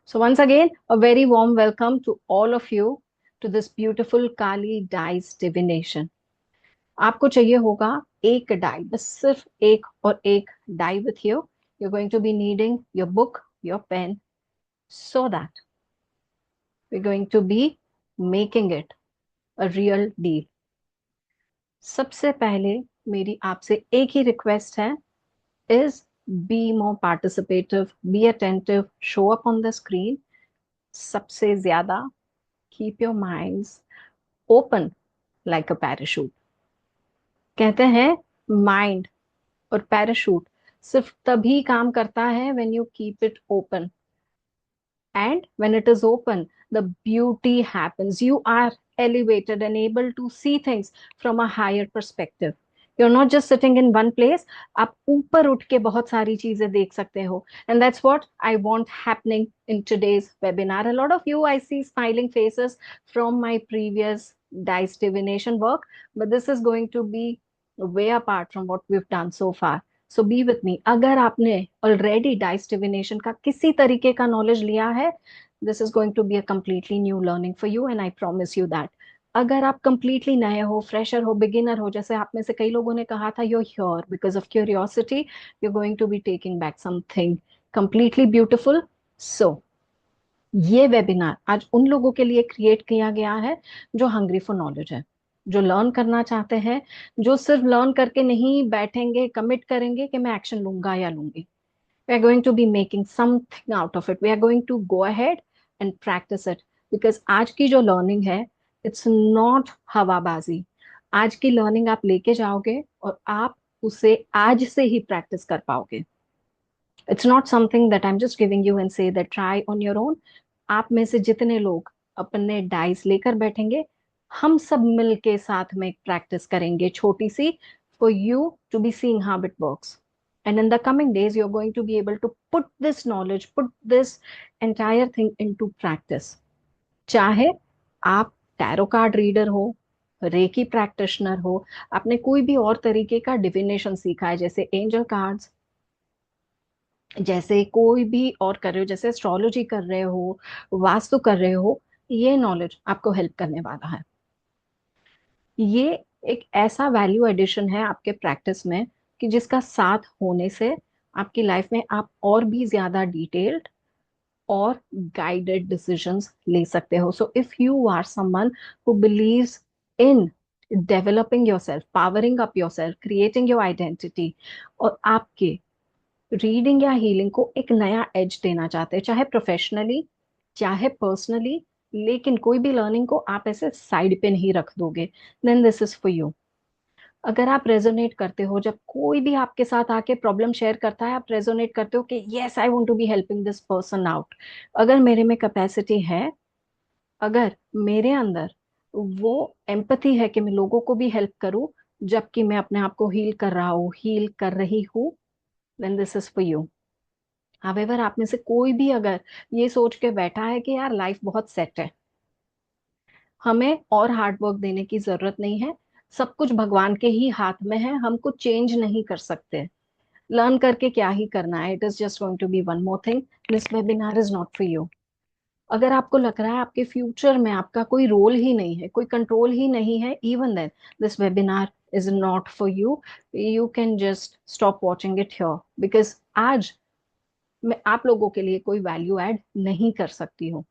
So, once again, a very warm welcome to all of you to this beautiful Kali dice divination. आपको चाहिए होगा एक die, बस सिर्फ एक और एक die with you. You're going to be needing your book, your pen, so that we're going to be making it a real deal. सबसे पहले मेरी आपसे एक ही रिक्वेस्ट है, is be more participative, be attentive, show up on the screen. सबसे ज्यादा keep your minds open like a parachute. कहते हैं माइंड और पैराशूट सिर्फ तभी काम करता है when you keep it open, and when it is open the beauty happens. You are elevated and able to see things from a higher perspective. You're not just sitting in one place. आप ऊपर उठ के बहुत सारी चीजें देख सकते हो, and that's what I want happening in today's webinar. A lot of you I see smiling faces from my previous dice divination work, but this is going to be way apart from what we've done so far. So be with me. अगर आपने already dice divination का किसी तरीके का knowledge लिया है, this is going to be a completely new learning for you, and I promise you that. अगर आप completely नए हो, फ्रेशर हो, बिगिनर हो, जैसे आप में से कई लोगों ने कहा था, you're here because of curiosity, you're going to be taking back something completely beautiful. So ये वेबिनार आज उन लोगों के लिए क्रिएट किया गया है जो हंग्री फॉर नॉलेज है, जो लर्न करना चाहते हैं, जो सिर्फ लर्न करके नहीं बैठेंगे, कमिट करेंगे कि मैं एक्शन लूंगा या लूंगी. We are going to be making something out of it. We are going to go ahead and practice it. Because आज की जो लर्निंग है, it's not हवाबाजी. आज की लर्निंग आप लेके जाओगे और आप उसे आज से ही प्रैक्टिस कर पाओगे. It's not something that I'm just giving you and say that try on your own. आप में से जितने लोग अपने डाइस लेकर बैठेंगे, हम सब मिलके साथ में प्रैक्टिस करेंगे छोटी सी, for you to be seeing how it works. And in the coming days, you're going to be able to put this knowledge, put this entire thing into practice. चाहे आप टैरो कार्ड रीडर हो, recce practitioner हो, आपने कोई भी और तरीके का डिविनेशन सीखा है, जैसे एंजल कार्ड्स, जैसे कोई भी और कर रहे हो, जैसे एस्ट्रोलॉजी कर रहे हो, वास्तु कर रहे हो, ये नॉलेज आपको हेल्प करने वाला है. ये एक ऐसा वैल्यू एडिशन है आपके प्रैक्टिस में कि जिसका साथ होने से आपकी लाइफ में आप और भी ज्यादा डिटेल्ड और गाइडेड डिसीजंस ले सकते हो. So if you are someone who believes in developing yourself, powering up yourself, creating your identity, और आपके रीडिंग या हीलिंग को एक नया एज देना चाहते हैं, चाहे प्रोफेशनली चाहे पर्सनली, लेकिन कोई भी लर्निंग को आप ऐसे साइड पे नहीं रख दोगे, then this is for you. अगर आप रेजोनेट करते हो, जब कोई भी आपके साथ आके प्रॉब्लम शेयर करता है, आप रेजोनेट करते हो कि yes I want to be helping this person out, अगर मेरे में कैपेसिटी है, अगर मेरे अंदर वो एम्पथी है कि मैं लोगों को भी हेल्प करूं जबकि मैं अपने आप को हील कर रहा हूँ, हील कर रही हूँ, then this is for you. However आप में से कोई भी अगर ये सोच के बैठा है कि यार लाइफ बहुत सेट है, हमें और हार्ड वर्क देने की जरूरत नहीं है, सब कुछ भगवान के ही हाथ में है, हम कुछ चेंज नहीं कर सकते, लर्न करके क्या ही करना है, it is just going to be one more thing, this webinar is not for you. अगर आपको लग रहा है आपके फ्यूचर में आपका कोई रोल ही नहीं है, कोई कंट्रोल ही नहीं है, even then this webinar is not for you. You can just stop watching it here, because आज मैं आप लोगों के लिए कोई वैल्यू ऐड नहीं कर सकती हूँ.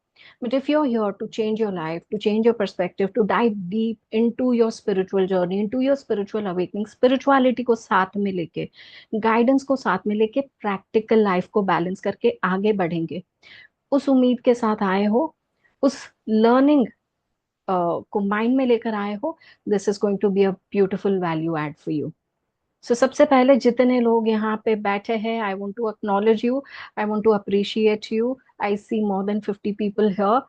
But if you are here to change your life, to change your perspective, to dive deep into your spiritual journey, into your spiritual awakening, spirituality को साथ में लेके, गाइडेंस को साथ में लेके, प्रैक्टिकल लाइफ को बैलेंस करके आगे बढ़ेंगे, उस उम्मीद के साथ आए हो, उस लर्निंग को माइंड में लेकर आए हो, this is going to be a beautiful value add for you. So सबसे पहले जितने लोग यहाँ पे बैठे हैं, I want to acknowledge you, I want to appreciate you. I see more than 50 people here.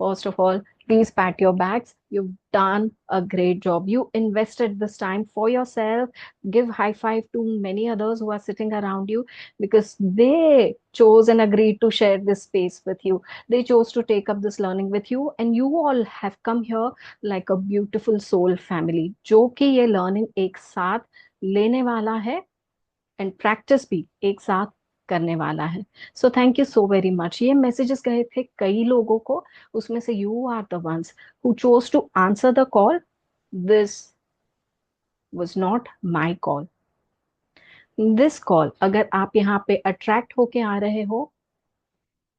First of all, please pat your backs. You've done a great job. You invested this time for yourself. Give high five to many others who are sitting around you because they chose and agreed to share this space with you. They chose to take up this learning with you, and you all have come here like a beautiful soul family. जो कि ये learning एक साथ लेने वाला है and practice भी एक साथ करने वाला है। So thank you so very much. ये मैसेजेस गए थे कई लोगों को, उसमें से you are the ones who chose to answer the call. This was not my call. This call, अगर आप यहाँ पे अट्रैक्ट होके आ रहे हो,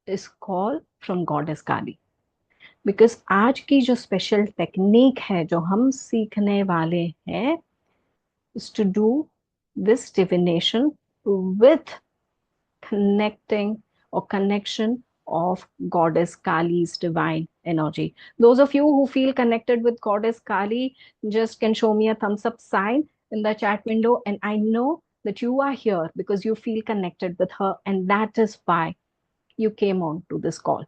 इस call from goddess Kali. Because आज की जो स्पेशल टेक्निक है जो हम सीखने वाले हैं, is to do this divination with connecting or connection of Goddess Kali's divine energy. Those of you who feel connected with Goddess Kali just can show me a thumbs up sign in the chat window, and I know that you are here because you feel connected with her, and that is why you came on to this call.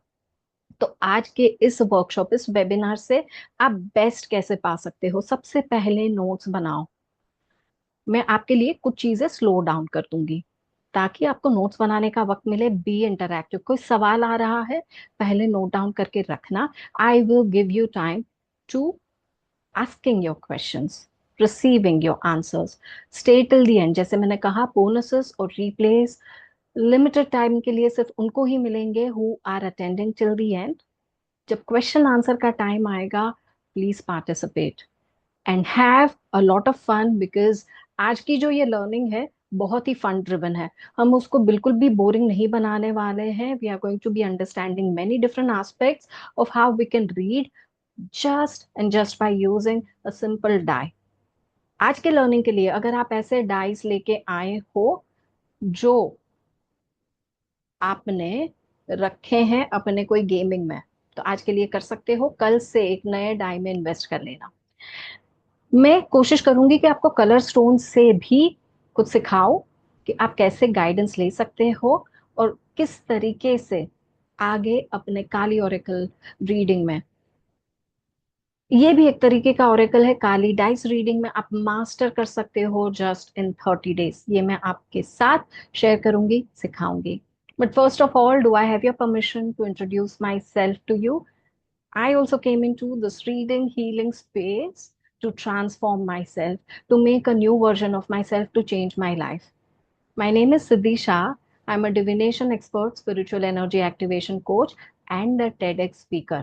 तो आज के इस workshop, इस webinar से आप best कैसे पा सकते हो? सबसे पहले नोट्स बनाओ। मैं आपके लिए कुछ चीजें स्लो डाउन कर दूंगी ताकि आपको नोट्स बनाने का वक्त मिले। Be interactive. कोई सवाल आ रहा है, पहले नोट डाउन करके रखना। I will give you time to asking your questions, receiving your answers. Stay till the end. जैसे मैंने कहा, बोनसेस और रिप्लेस लिमिटेड टाइम के लिए सिर्फ उनको ही मिलेंगे who are attending till the end. जब क्वेश्चन आंसर का टाइम आएगा, please participate and have a lot of fun, because आज की जो ये लर्निंग है बहुत ही फन ड्रिवन है। हम उसको बिल्कुल भी बोरिंग नहीं बनाने वाले हैं। We are going to be understanding many different aspects of how we can read just and just by using a simple die. आज के लर्निंग के लिए अगर आप ऐसे डाइस लेके आए हो जो आपने रखे हैं अपने कोई गेमिंग में, तो आज के लिए कर सकते हो। कल से एक नए डाई में इन्वेस्ट कर लेना। मैं कोशिश करूंगी कि आपको कलर स्टोन से भी कुछ सिखाओ कि आप कैसे गाइडेंस ले सकते हो और किस तरीके से आगे अपने काली ओरेकल रीडिंग में। ये भी एक तरीके का ओरेकल है। काली डाइस रीडिंग में आप मास्टर कर सकते हो जस्ट इन 30 डेज। ये मैं आपके साथ शेयर करूंगी, सिखाऊंगी। But first of all, do I have your permission to introduce myself to you? I also came into this reading healing space to transform myself, to make a new version of myself, to change my life. My name is Siddhi Shah. I'm a divination expert, spiritual energy activation coach, and a TEDx speaker.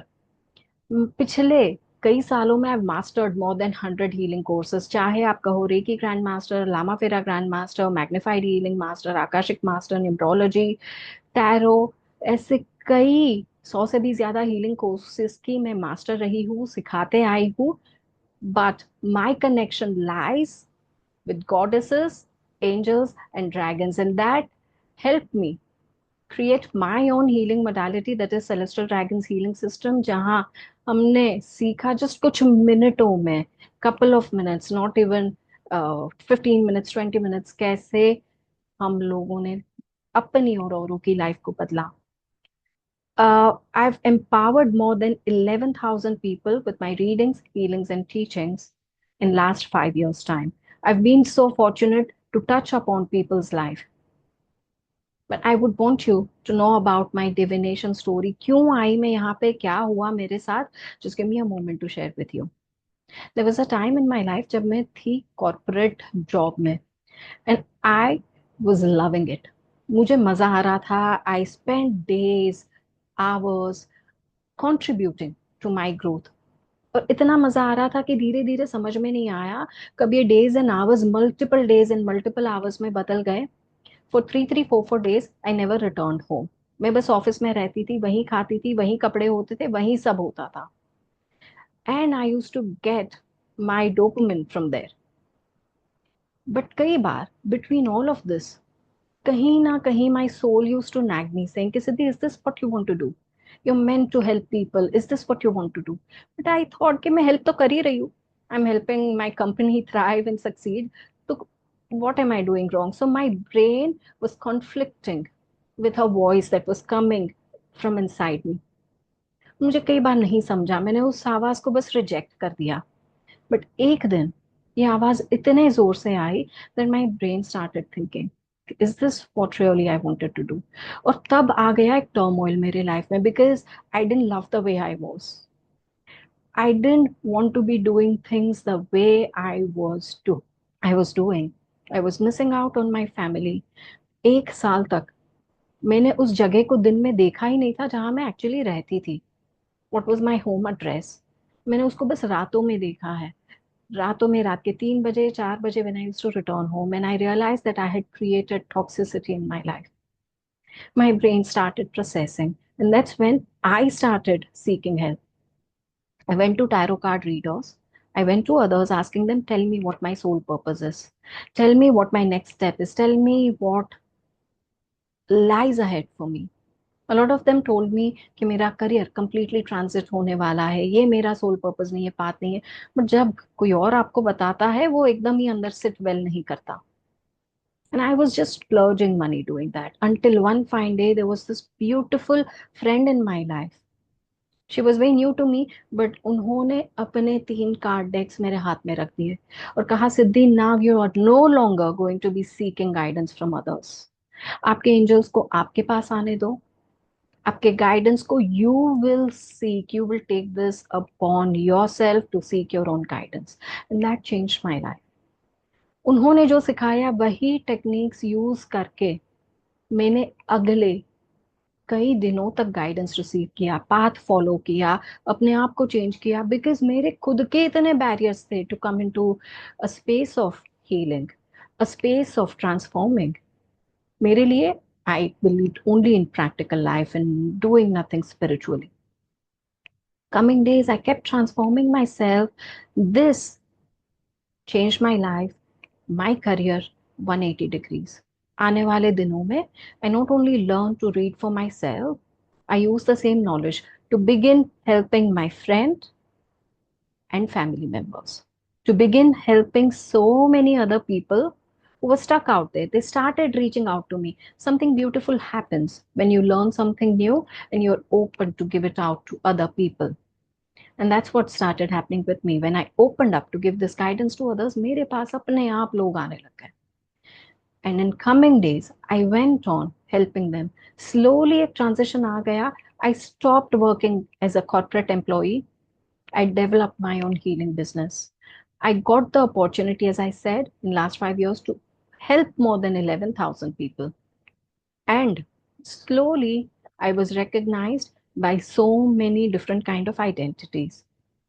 पिछले कई सालों में I've mastered more than 100 healing courses। चाहे आप कहो reiki grand master, Lama फेरा grand master, magnified healing master, Akashic master, numerology, tarot, ऐसे कई 100 से भी ज्यादा हीलिंग कोर्सेज की मैं मास्टर रही हूँ, सिखाते आई हूँ। But my connection lies with goddesses, angels, and dragons, and that helped me create my own healing modality, that is Celestial Dragons Healing System, जहाँ हमने सीखा जस्ट कुछ मिनटों में, couple of minutes, not even 15 minutes, 20 minutes, कैसे हम लोगों ने अपनी और औरों की लाइफ को बदला। I've empowered more than 11,000 people with my readings, healings, and teachings in last 5 years' time. I've been so fortunate to touch upon people's life. But I would want you to know about my divination story. क्यों आई मैं यहाँ पे, क्या हुआ मेरे साथ? Just give me a moment to share with you. There was a time in my life जब मैं थी corporate job में, and I was loving it. मुझे मजा आ रहा था। I spent days, hours contributing to my growth. और इतना मजा आ रहा था कि धीरे धीरे समझ में नहीं आया कब ये days and hours multiple days and multiple hours में बदल गए। For 3, 3, 4, 4 days I never return home. मैं बस ऑफिस में रहती थी, वहीं खाती थी, वहीं कपड़े होते थे, वहीं सब होता था। And I use to get my dopamine from there. But कई बार बिटवीन ऑल ऑफ दिस, कहीं ना कहीं my soul used to nag me saying कि सिद्धि, is this what you want to do? You're meant to help people. Is this what you want to do? But I thought कि मैं help तो कर ही रही हूँ. I'm helping my company thrive and succeed. तो what am I doing wrong? So my brain was conflicting with a voice that was coming from inside me. मुझे कई बार नहीं समझा, मैंने उस आवाज को बस रिजेक्ट कर दिया। बट एक दिन ये आवाज इतने जोर से आई that my brain started thinking, is this what really I wanted to do? और तब आ गया एक टर्मोइल मेरे लाइफ में, because I didn't love the way I was. I didn't want to be doing things the way I was doing. I was missing out on my family. 1 साल तक मैंने उस जगह को दिन में देखा ही नहीं था जहां मैं एक्चुअली रहती थी। What was my home address, मैंने उसको बस रातों में देखा है। रातों में, रात के 3 बजे 4 बजे, when I used to return home and I realized that I had created toxicity in my life. My brain started processing, and that's when I started seeking help. I went to tarot card readers. I went to others asking them, tell me what my soul purpose is. Tell me what my next step is. Tell me what lies ahead for me. A lot of them told me कि मेरा career completely transit होने वाला है, ये मेरा soul purpose नहीं है, path नहीं है। बट जब कोई और आपको बताता है, वो एकदम ही अंदर सिट वेल नहीं करता। And I was just splurging money doing that until one fine day there was this beautiful friend in my life. She was very new to me, but उन्होंने अपने 3 कार्ड डेक्स मेरे हाथ में रख दिए और कहा, Siddhi, now you are no longer going to be seeking guidance from others. आपके एंजल्स को आपके पास आने दो, आपके गाइडेंस को you will seek, you will take this upon yourself to seek your own guidance. And that change my life. उन्होंने जो सिखाया वही टेक्निक्स यूज करके मैंने अगले कई दिनों तक गाइडेंस रिसीव किया, पाथ फॉलो किया, अपने आप को चेंज किया, बिकॉज मेरे खुद के इतने बैरियर्स थे to come into a space of healing, a space of transforming. मेरे लिए, I believe only in practical life and doing nothing spiritually. Coming days, I kept transforming myself. This changed my life, my career 180 degrees. आने वाले दिनों में I not only learn to read for myself, I use the same knowledge to begin helping my friend and family members, to begin helping so many other people who were stuck out there. They started reaching out to me. Something beautiful happens when you learn something new and you're open to give it out to other people. And that's what started happening with me. When I opened up to give this guidance to others, मेरे पास अपने आप लोग आने लग गए. And in coming days, I went on helping them. Slowly एक transition आ गया. I stopped working as a corporate employee. I developed my own healing business. I got the opportunity, as I said, in last 5 years to help more than 11,000 people. And slowly, I was recognized by so many different kind of identities.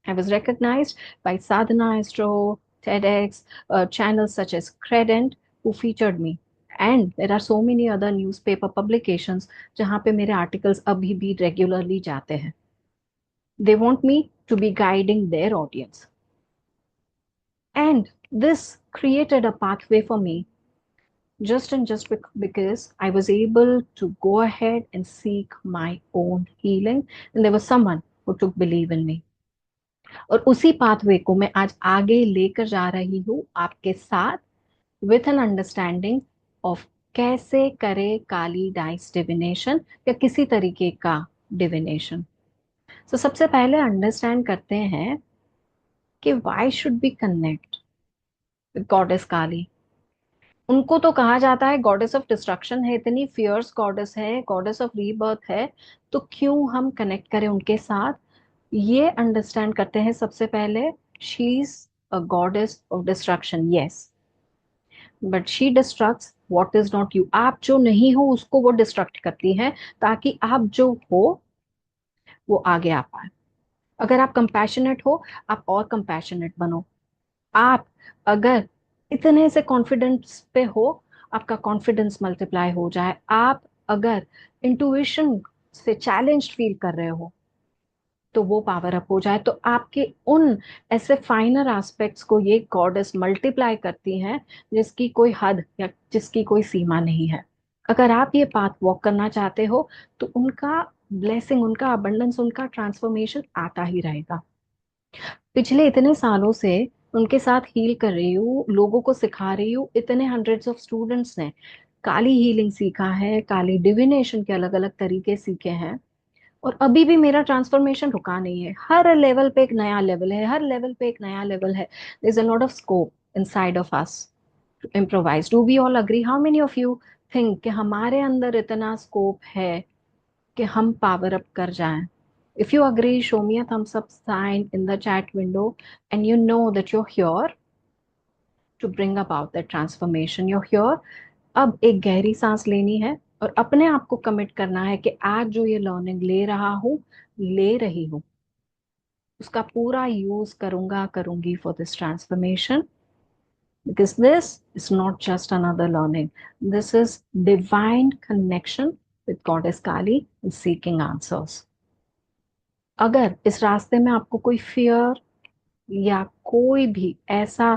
I was recognized by Sadhana Astro, TEDx, channels such as Credent, who featured me. And there are so many other newspaper publications जहाँ पे मेरे articles अभी भी regularly जाते हैं. They want me to be guiding their audience. And this created a pathway for me just because I was able to go ahead and seek my own healing. And there was someone who took believe in me. और उसी pathway को मैं आज आगे लेकर जा रही हूँ आपके साथ, विथ एन अंडरस्टैंडिंग ऑफ कैसे करे काली डाइस डिविनेशन या किसी तरीके का डिविनेशन। तो सबसे पहले अंडरस्टैंड करते हैं कि why should be connect with goddess Kali. उनको तो कहा जाता है गॉडेस ऑफ डिस्ट्रक्शन है, इतनी फियर्स गॉडेस है, गॉडेस ऑफ रीबर्थ है, तो क्यों हम कनेक्ट करें उनके साथ। ये अंडरस्टैंड करते हैं सबसे पहले। She is a goddess of destruction, yes, but she destructs what is not you. आप जो नहीं हो उसको वो डिस्ट्रक्ट करती है, ताकि आप जो हो वो आगे आ पाए। अगर आप कंपैशनेट हो, आप और कंपैशनेट बनो। आप अगर इतने से कॉन्फिडेंस पे हो, आपका कॉन्फिडेंस मल्टीप्लाई हो जाए। आप अगर इंट्यूशन से चैलेंज फील कर रहे हो, तो वो पावर अप हो जाए। तो आपके उन ऐसे फाइनर एस्पेक्ट्स को ये गॉडेस मल्टीप्लाई करती हैं, जिसकी कोई हद या जिसकी कोई सीमा नहीं है। अगर आप ये पाथ वॉक करना चाहते हो, तो उनका ब्लेसिंग, उनका अबंडेंस, उनका ट्रांसफॉर्मेशन आता ही रहेगा। पिछले इतने सालों से उनके साथ हील कर रही हूँ, लोगों को सिखा रही हूँ। इतने हंड्रेड्स ऑफ स्टूडेंट्स ने काली हीलिंग सीखा है, काली डिविनेशन के अलग अलग तरीके सीखे हैं, और अभी भी मेरा ट्रांसफॉर्मेशन रुका नहीं है। हर लेवल पे एक नया लेवल है, हर लेवल पे एक नया लेवल है। There is a lot of scope inside of us to improvise. Do we all agree? How many of you think कि हमारे अंदर इतना स्कोप है कि हम पावर अप कर जाएं? If you agree, show me a thumbs up sign in the chat window, and you know that you're here to bring about that transformation. You're here. अब एक गहरी सांस लेनी है, और अपने आप को कमिट करना है कि आज जो ये लर्निंग ले रहा हूँ, ले रही हूँ, उसका पूरा यूज करूंगा, करूंगी for this transformation, because this is not just another learning. This is divine connection with Goddess Kali and seeking answers. अगर इस रास्ते में आपको कोई फियर या कोई भी ऐसा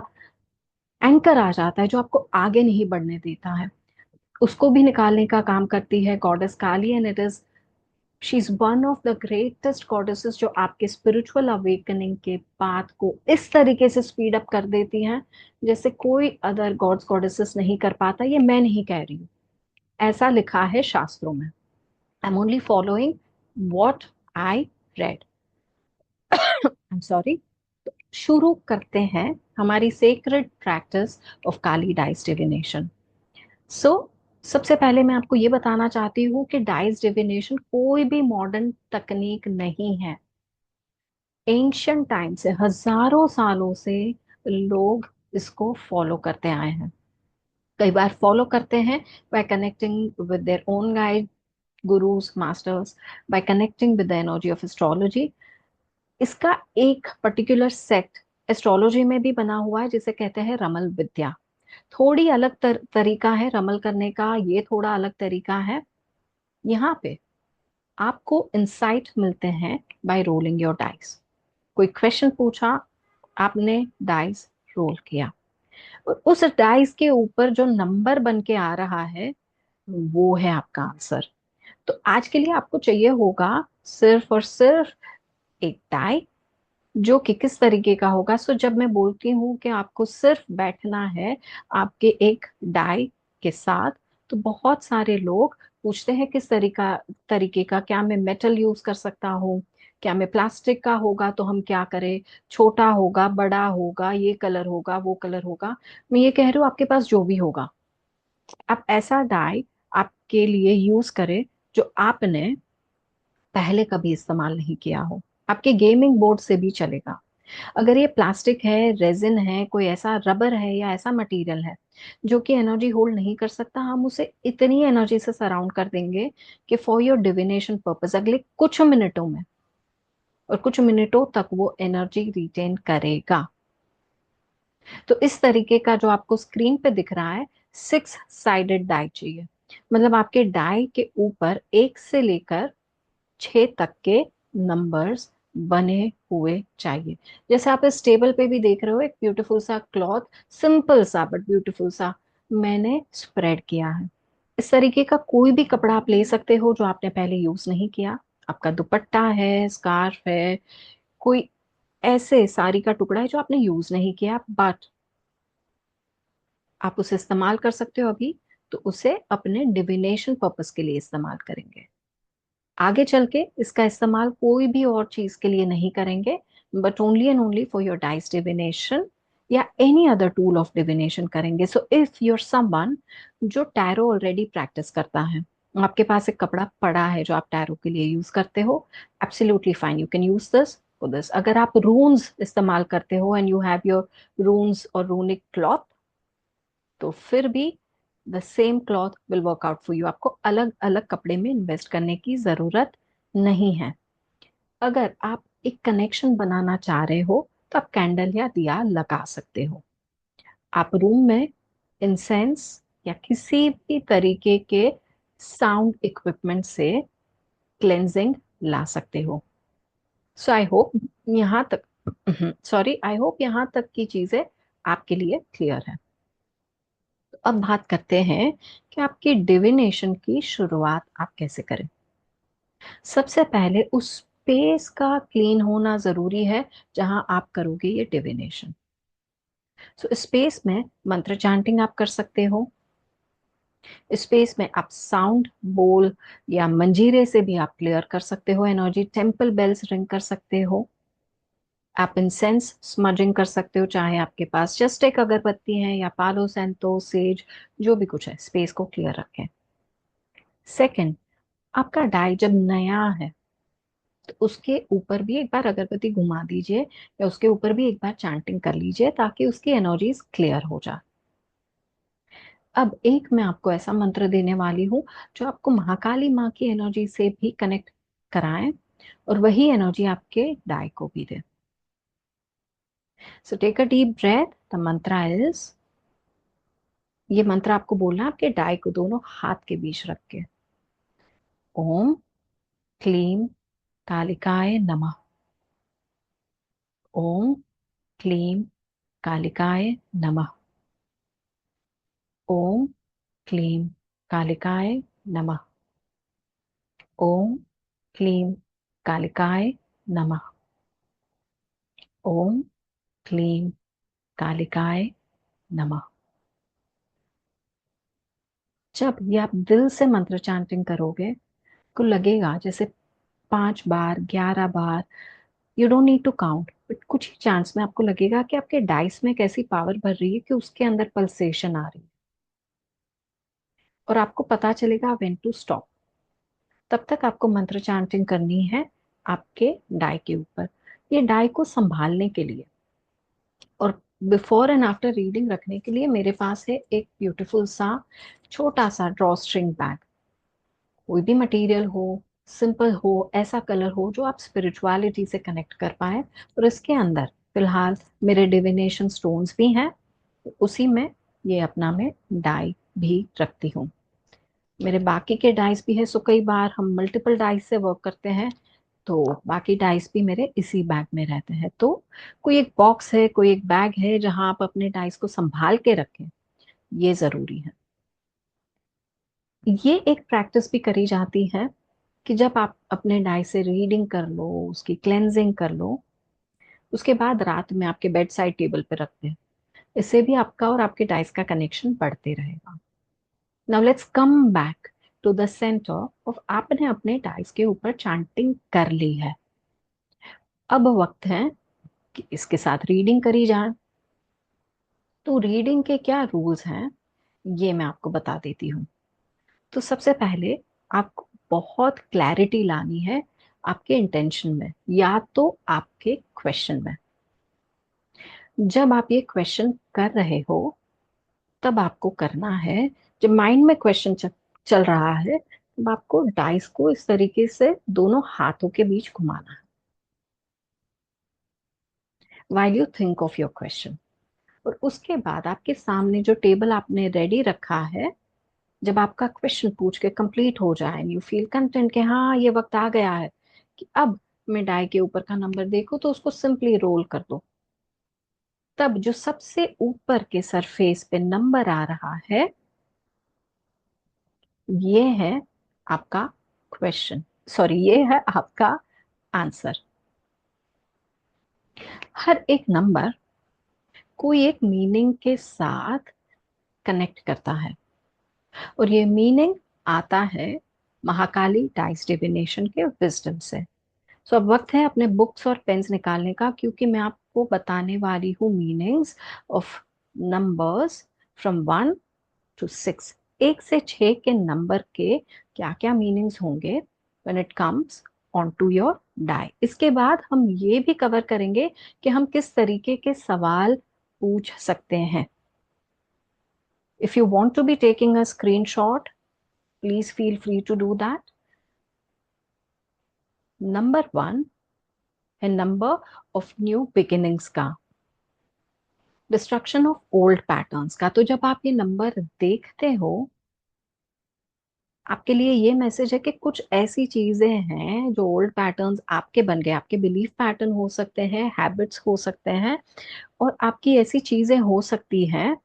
एंकर आ जाता है जो आपको आगे नहीं बढ़ने देता है, उसको भी निकालने का काम करती है goddess Kali. And it is, she is one of the greatest goddesses जो आपके स्पिरिचुअल अवेकनिंग के पाथ को इस तरीके से स्पीड अप कर देती हैं जैसे कोई अदर गॉड्स गॉडेसेस नहीं कर पाता। ये मैं नहीं कह रही हूँ, ऐसा लिखा है शास्त्रों में। I am only following what I read. I am sorry. शुरू करते हैं हमारी sacred practice of Kali dice divination. सो सबसे पहले मैं आपको ये बताना चाहती हूँ कि डाइस डिविनेशन कोई भी मॉडर्न तकनीक नहीं है। एंशियंट टाइम से, हजारों सालों से लोग इसको फॉलो करते आए हैं। कई बार फॉलो करते हैं by connecting with their own guide, gurus, masters, by connecting with the energy of astrology. इसका एक पर्टिकुलर सेक्ट एस्ट्रोलॉजी में भी बना हुआ है जिसे कहते हैं रमल विद्या। थोड़ी अलग तरीका है रमल करने का, ये थोड़ा अलग तरीका है। यहाँ पे आपको इंसाइट मिलते हैं बाय रोलिंग योर डाइस। कोई क्वेश्चन पूछा, आपने डाइस रोल किया, और उस डाइस के ऊपर जो नंबर बन के आ रहा है वो है आपका आंसर। तो आज के लिए आपको चाहिए होगा सिर्फ और सिर्फ एक डाई, जो कि किस तरीके का होगा। सो जब मैं बोलती हूँ कि आपको सिर्फ बैठना है आपके एक डाई के साथ, तो बहुत सारे लोग पूछते हैं किस तरीके का, क्या मैं मेटल यूज कर सकता हूँ, क्या मैं प्लास्टिक का होगा तो हम क्या करें, छोटा होगा, बड़ा होगा, ये कलर होगा, वो कलर होगा। मैं ये कह रही हूँ आपके पास जो भी होगा, आप ऐसा डाई आपके लिए यूज करें जो आपने पहले कभी इस्तेमाल नहीं किया हो। आपके गेमिंग बोर्ड से भी चलेगा। अगर ये प्लास्टिक है, रेजिन है, कोई ऐसा रबर है या ऐसा मटेरियल है जो कि एनर्जी होल्ड नहीं कर सकता, हम उसे इतनी एनर्जी से सराउंड कर देंगे कि फॉर योर डिविनेशन पर्पस अगले कुछ मिनटों में और कुछ मिनटों तक वो एनर्जी रिटेन करेगा। तो इस तरीके का जो आपको स्क्रीन पे दिख रहा है, 6 साइडेड डाई चाहिए। मतलब आपके डाई के ऊपर 1 से लेकर 6 तक के नंबर्स बने हुए चाहिए। जैसे आप इस टेबल पे भी देख रहे हो, एक ब्यूटीफुल सा क्लॉथ, सिंपल सा बट ब्यूटीफुल सा मैंने स्प्रेड किया है। इस तरीके का कोई भी कपड़ा आप ले सकते हो जो आपने पहले यूज नहीं किया। आपका दुपट्टा है, स्कार्फ है, कोई ऐसे साड़ी का टुकड़ा है जो आपने यूज नहीं किया, बट आप उसे इस्तेमाल कर सकते हो अभी, तो उसे अपने डिविनेशन पर्पस के लिए इस्तेमाल करेंगे। आगे चल के इसका इस्तेमाल कोई भी और चीज के लिए नहीं करेंगे, but only and only for your dice divination या any other tool of divination करेंगे। सो इफ यूर समवन जो टैरो ऑलरेडी प्रैक्टिस करता है, आपके पास एक कपड़ा पड़ा है जो आप टैरो के लिए यूज करते हो, absolutely fine, you can use this for this. अगर आप रून्स इस्तेमाल करते हो एंड यू हैव योर रून्स और रूनिक क्लॉथ, तो फिर भी the same cloth will work out for you. आपको अलग अलग कपड़े में इन्वेस्ट करने की जरूरत नहीं है। अगर आप एक कनेक्शन बनाना चाह रहे हो तो आप कैंडल या दिया लगा सकते हो। आप रूम में इंसेंस या किसी भी तरीके के साउंड इक्विपमेंट से क्लेंजिंग ला सकते हो। सो आई होप यहाँ तक सॉरी आई होप यहाँ तक की चीजें आपके लिए क्लियर है। तो अब बात करते हैं कि आपकी डिविनेशन की शुरुआत आप कैसे करें। सबसे पहले उस स्पेस का क्लीन होना जरूरी है जहां आप करोगे ये डिविनेशन। सो स्पेस में मंत्र चैंटिंग आप कर सकते हो। स्पेस में आप साउंड बोल या मंजीरे से भी आप क्लियर कर सकते हो एनर्जी। टेम्पल बेल्स रिंग कर सकते हो। आप इंसेंस स्मजिंग कर सकते हो, चाहे आपके पास जस्ट एक अगरबत्ती है या पालो सैंतो सेज, जो भी कुछ है, स्पेस को क्लियर रखें। सेकंड, आपका डाई जब नया है तो उसके ऊपर भी एक बार अगरबत्ती घुमा दीजिए या उसके ऊपर भी एक बार चैंटिंग कर लीजिए ताकि उसकी एनर्जीज क्लियर हो जाए। अब एक मैं आपको ऐसा मंत्र देने वाली हूँ जो आपको महाकाली माँ की एनर्जी से भी कनेक्ट कराए और वही एनर्जी आपके डाई को भी दे। So take a deep breath. The mantra is, ये मंत्र आपको बोलना है आपके डाई को दोनों हाथ के बीच रख के। ओम क्लीम कालिकाय नमः। ओम क्लीम कालिकाय नमः। ओम क्लीम कालिकाय नमः। ओम क्लीम कालिकाय नमः। ओम क्लीम कालिकाय नमः। जब ये आप दिल से मंत्र चैंटिंग करोगे, को लगेगा जैसे 5 बार 11 बार, you don't need to count, but कुछ ही चांस में आपको लगेगा कि आपके डाइस में कैसी पावर भर रही है कि उसके अंदर पल्सेशन आ रही है और आपको पता चलेगा व्हेन टू स्टॉप। तब तक आपको मंत्र चैंटिंग करनी है आपके डाई के ऊपर, ये डाई को संभालने के लिए। और बिफोर एंड आफ्टर रीडिंग रखने के लिए मेरे पास है एक ब्यूटीफुल सा छोटा सा ड्रॉ स्ट्रिंग बैग। कोई भी मटेरियल हो, सिंपल हो, ऐसा कलर हो जो आप स्पिरिचुअलिटी से कनेक्ट कर पाए। और इसके अंदर फिलहाल मेरे डिविनेशन स्टोन्स भी हैं, उसी में ये अपना मैं डाई भी रखती हूँ। मेरे बाकी के डाइस भी है, सो कई बार हम मल्टीपल डाइस से वर्क करते हैं, तो बाकी डाइस भी मेरे इसी बैग में रहते हैं। तो कोई एक बॉक्स है, कोई एक बैग है जहां आप अपने डाइस को संभाल के रखें, ये जरूरी है। ये एक प्रैक्टिस भी करी जाती है कि जब आप अपने डाई से रीडिंग कर लो, उसकी क्लेंजिंग कर लो, उसके बाद रात में आपके बेड साइड टेबल पे रख दें। इससे भी आपका और आपके डाइस का कनेक्शन बढ़ते रहेगा। Now let's come back to the centre of, आपने अपने डाइस के ऊपर चैंटिंग कर ली है। अब वक्त है कि इसके साथ रीडिंग करी जाए। तो रीडिंग के क्या रूल्स हैं ये मैं आपको बता देती हूँ। तो सबसे पहले आपको बहुत क्लैरिटी लानी है आपके इंटेंशन में या तो आपके क्वेश्चन में। जब आप ये क्वेश्चन कर रहे हो तब आपको करना है, जब माइंड में क्वेश्चन चल रहा है तब आपको डाइस को इस तरीके से दोनों हाथों के बीच घुमाना है while you think of your question. और उसके बाद आपके सामने जो टेबल आपने रेडी रखा है, जब आपका क्वेश्चन पूछ के कंप्लीट हो जाए, यू फील कंटेंट कि हाँ ये वक्त आ गया है कि अब मैं डाई के ऊपर का नंबर देखूं, तो उसको सिंपली रोल कर दो। तब जो सबसे ऊपर के सरफेस पे नंबर आ रहा है, ये है आपका क्वेश्चन, सॉरी ये है आपका आंसर। हर एक नंबर कोई एक मीनिंग के साथ कनेक्ट करता है और ये मीनिंग आता है महाकाली डाइस डिविनेशन के विजडम से। सो अब वक्त है अपने बुक्स और पेन्स निकालने का, क्योंकि मैं आपको बताने वाली हूँ meanings of numbers from 1 to 6। 1 से 6 के नंबर के क्या क्या मीनिंग्स होंगे when it comes on to your die. इसके बाद हम ये भी कवर करेंगे कि हम किस तरीके के सवाल पूछ सकते हैं। If you want to be taking a screenshot, please feel free to do that. Number 1 है नंबर ऑफ न्यू बिगिनिंग्स का, डिस्ट्रक्शन ऑफ ओल्ड पैटर्न्स का। तो जब आप ये नंबर देखते हो, आपके लिए ये मैसेज है कि कुछ ऐसी चीजें हैं जो ओल्ड पैटर्न्स आपके बन गए, आपके बिलीफ पैटर्न हो सकते हैं, हैबिट्स हो सकते हैं, और आपकी ऐसी चीजें हो सकती हैं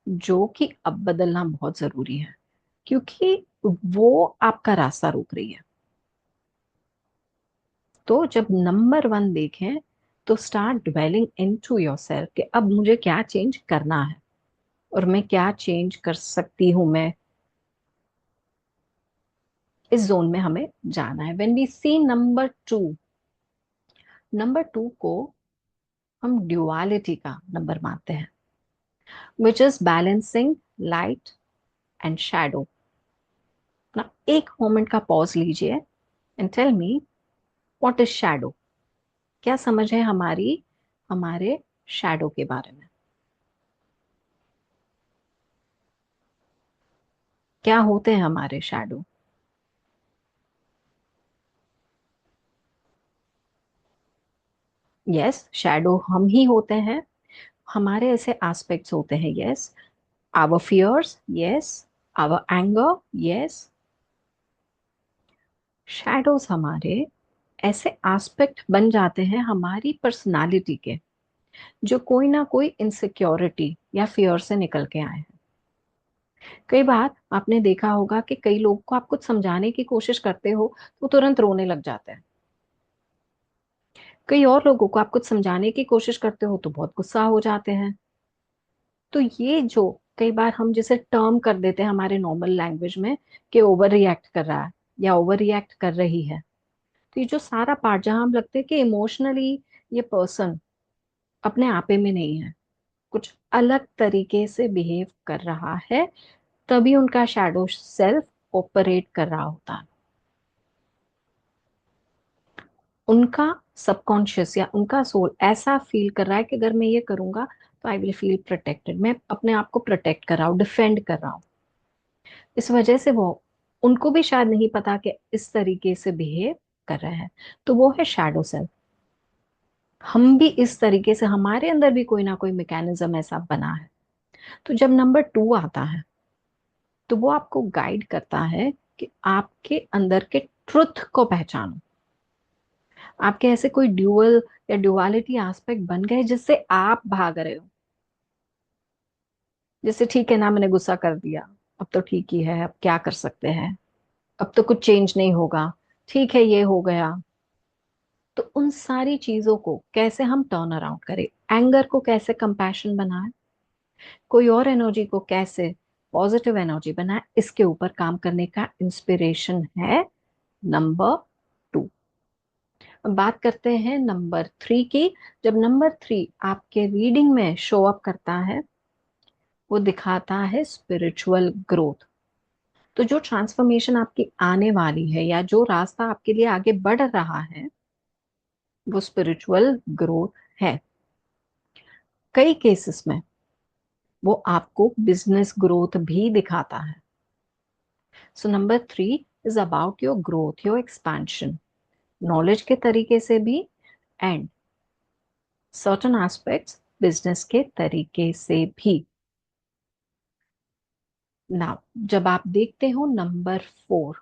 जो कि अब बदलना बहुत जरूरी है, क्योंकि वो आपका रास्ता रोक रही है। तो जब नंबर 1 देखें तो स्टार्ट ड्वेलिंग इनटू योरसेल्फ कि अब मुझे क्या चेंज करना है और मैं क्या चेंज कर सकती हूं। मैं इस जोन में हमें जाना है। When we see number 2, number 2 को हम ड्युअलिटी का नंबर मानते हैं, which is balancing light and shadow. ना एक मोमेंट का पॉज लीजिए and tell me, what is shadow? क्या समझ है हमारी हमारे शैडो के बारे में? क्या होते हैं हमारे शैडो? यस, शैडो हम ही होते हैं। हमारे ऐसे एस्पेक्ट्स होते हैं, yes. Our fears, yes. Our anger, yes. Shadows हमारे ऐसे एस्पेक्ट बन जाते हैं हमारी पर्सनालिटी के, जो कोई ना कोई इनसिक्योरिटी या फियर से निकल के आए हैं। कई बार आपने देखा होगा कि कई लोग को आप कुछ समझाने की कोशिश करते हो तो तुरंत रोने लग जाते हैं। कई और लोगों को आप कुछ समझाने की कोशिश करते हो तो बहुत गुस्सा हो जाते हैं। तो ये जो कई बार हम जिसे टर्म कर देते हैं हमारे नॉर्मल लैंग्वेज में कि ओवर रिएक्ट कर रहा है या ओवर रिएक्ट कर रही है, तो ये जो सारा पार्ट जहां हम लगते हैं कि इमोशनली ये पर्सन अपने आपे में नहीं है, कुछ अलग तरीके से बिहेव कर रहा है, तभी उनका शैडो सेल्फ ऑपरेट कर रहा होता है। उनका सबकॉन्शियस या उनका सोल ऐसा फील कर रहा है कि अगर मैं ये करूंगा तो आई विल फील प्रोटेक्टेड, मैं अपने आप को प्रोटेक्ट कर रहा हूँ, डिफेंड कर रहा हूँ। इस वजह से वो, उनको भी शायद नहीं पता कि इस तरीके से बिहेव कर रहे हैं। तो वो है शैडो सेल्फ। हम भी इस तरीके से, हमारे अंदर भी कोई ना कोई मैकेनिज्म ऐसा बना है। तो जब नंबर 2 आता है तो वो आपको गाइड करता है कि आपके अंदर के ट्रुथ को पहचानो। आपके ऐसे कोई ड्यूअल या ड्युअलिटी एस्पेक्ट बन गए जिससे आप भाग रहे हो। जैसे ठीक है ना, मैंने गुस्सा कर दिया, अब तो ठीक ही है, अब क्या कर सकते हैं, अब तो कुछ चेंज नहीं होगा, ठीक है ये हो गया। तो उन सारी चीजों को कैसे हम टर्न अराउंड करें, एंगर को कैसे कंपैशन बनाएं, कोई और एनर्जी को कैसे पॉजिटिव एनर्जी बनाएं, इसके ऊपर काम करने का इंस्पिरेशन है नंबर 2। अब बात करते हैं नंबर 3 की। जब नंबर 3 आपके रीडिंग में शो अप करता है, वो दिखाता है स्पिरिचुअल ग्रोथ। तो जो ट्रांसफॉर्मेशन आपकी आने वाली है या जो रास्ता आपके लिए आगे बढ़ रहा है, वो स्पिरिचुअल ग्रोथ है। कई केसेस में वो आपको बिजनेस ग्रोथ भी दिखाता है। So number 3 is about your growth, your expansion, knowledge के तरीके से भी, एंड सर्टेन एस्पेक्ट्स बिजनेस के तरीके से भी। नाउ जब आप देखते हो number 4,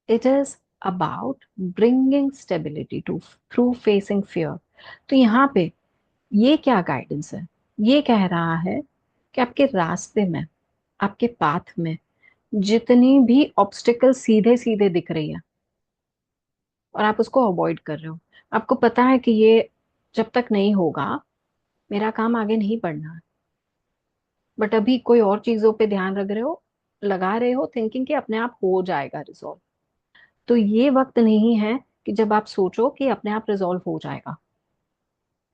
it is about bringing stability to through facing fear. तो यहाँ पे ये क्या गाइडेंस है? ये कह रहा है कि आपके रास्ते में, आपके पाथ में जितनी भी ऑब्स्टिकल सीधे सीधे दिख रही है और आप उसको अवॉइड कर रहे हो, आपको पता है कि ये जब तक नहीं होगा मेरा काम आगे नहीं बढ़ना है, बट अभी कोई और चीजों पे ध्यान रख रहे हो, लगा रहे हो थिंकिंग कि अपने आप हो जाएगा रिजॉल्व। तो ये वक्त नहीं है कि जब आप सोचो कि अपने आप रिजॉल्व हो जाएगा।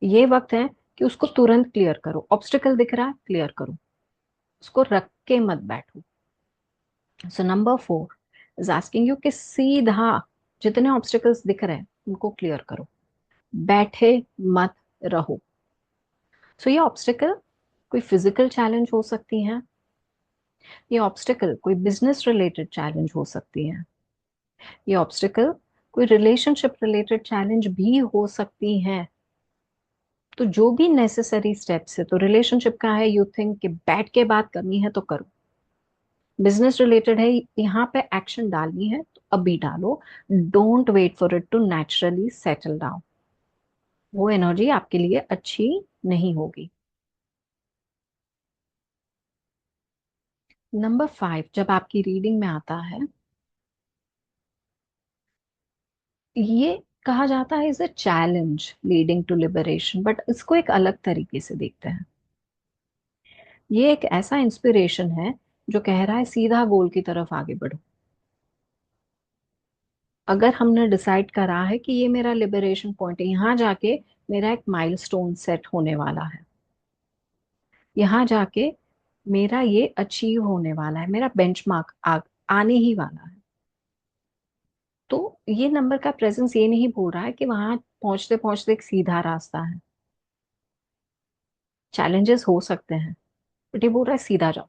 ये वक्त है कि उसको तुरंत क्लियर करो। ऑब्स्टिकल दिख रहा है, क्लियर करो, उसको रख के मत बैठो। So number 4 is asking you कि सीधा जितने ऑब्स्टिकल्स दिख रहे हैं उनको क्लियर करो, बैठे मत रहो। सो ये ऑब्स्टिकल कोई फिजिकल चैलेंज हो सकती है, ये ऑब्स्टिकल कोई बिजनेस रिलेटेड चैलेंज हो सकती है, ये ऑब्स्टिकल कोई रिलेशनशिप रिलेटेड चैलेंज भी हो सकती है। तो जो भी नेसेसरी स्टेप्स है, तो रिलेशनशिप का है, यू थिंक कि बैठ के बात करनी है तो करो। बिजनेस रिलेटेड है, यहाँ पे एक्शन डालनी है तो अभी डालो। Don't wait for it to naturally settle down, वो एनर्जी आपके लिए अच्छी नहीं होगी। नंबर 5 जब आपकी रीडिंग में आता है, ये कहा जाता है is a challenge leading to liberation, but इसको एक अलग तरीके से देखते हैं। ये एक ऐसा इंस्पिरेशन है जो कह रहा है सीधा गोल की तरफ आगे बढ़ो। अगर हमने डिसाइड करा है कि ये मेरा लिबरेशन पॉइंट है, यहाँ जाके मेरा एक माइलस्टोन सेट होने वाला है, यहाँ जाके मेरा ये अचीव होने वाला है, मेरा बेंचमार्क आने ही वाला है, तो ये नंबर का प्रेजेंस ये नहीं बोल रहा है कि वहां पहुंचते पहुंचते एक सीधा रास्ता है। चैलेंजेस हो सकते हैं, बट ये बोल रहा है सीधा जाओ,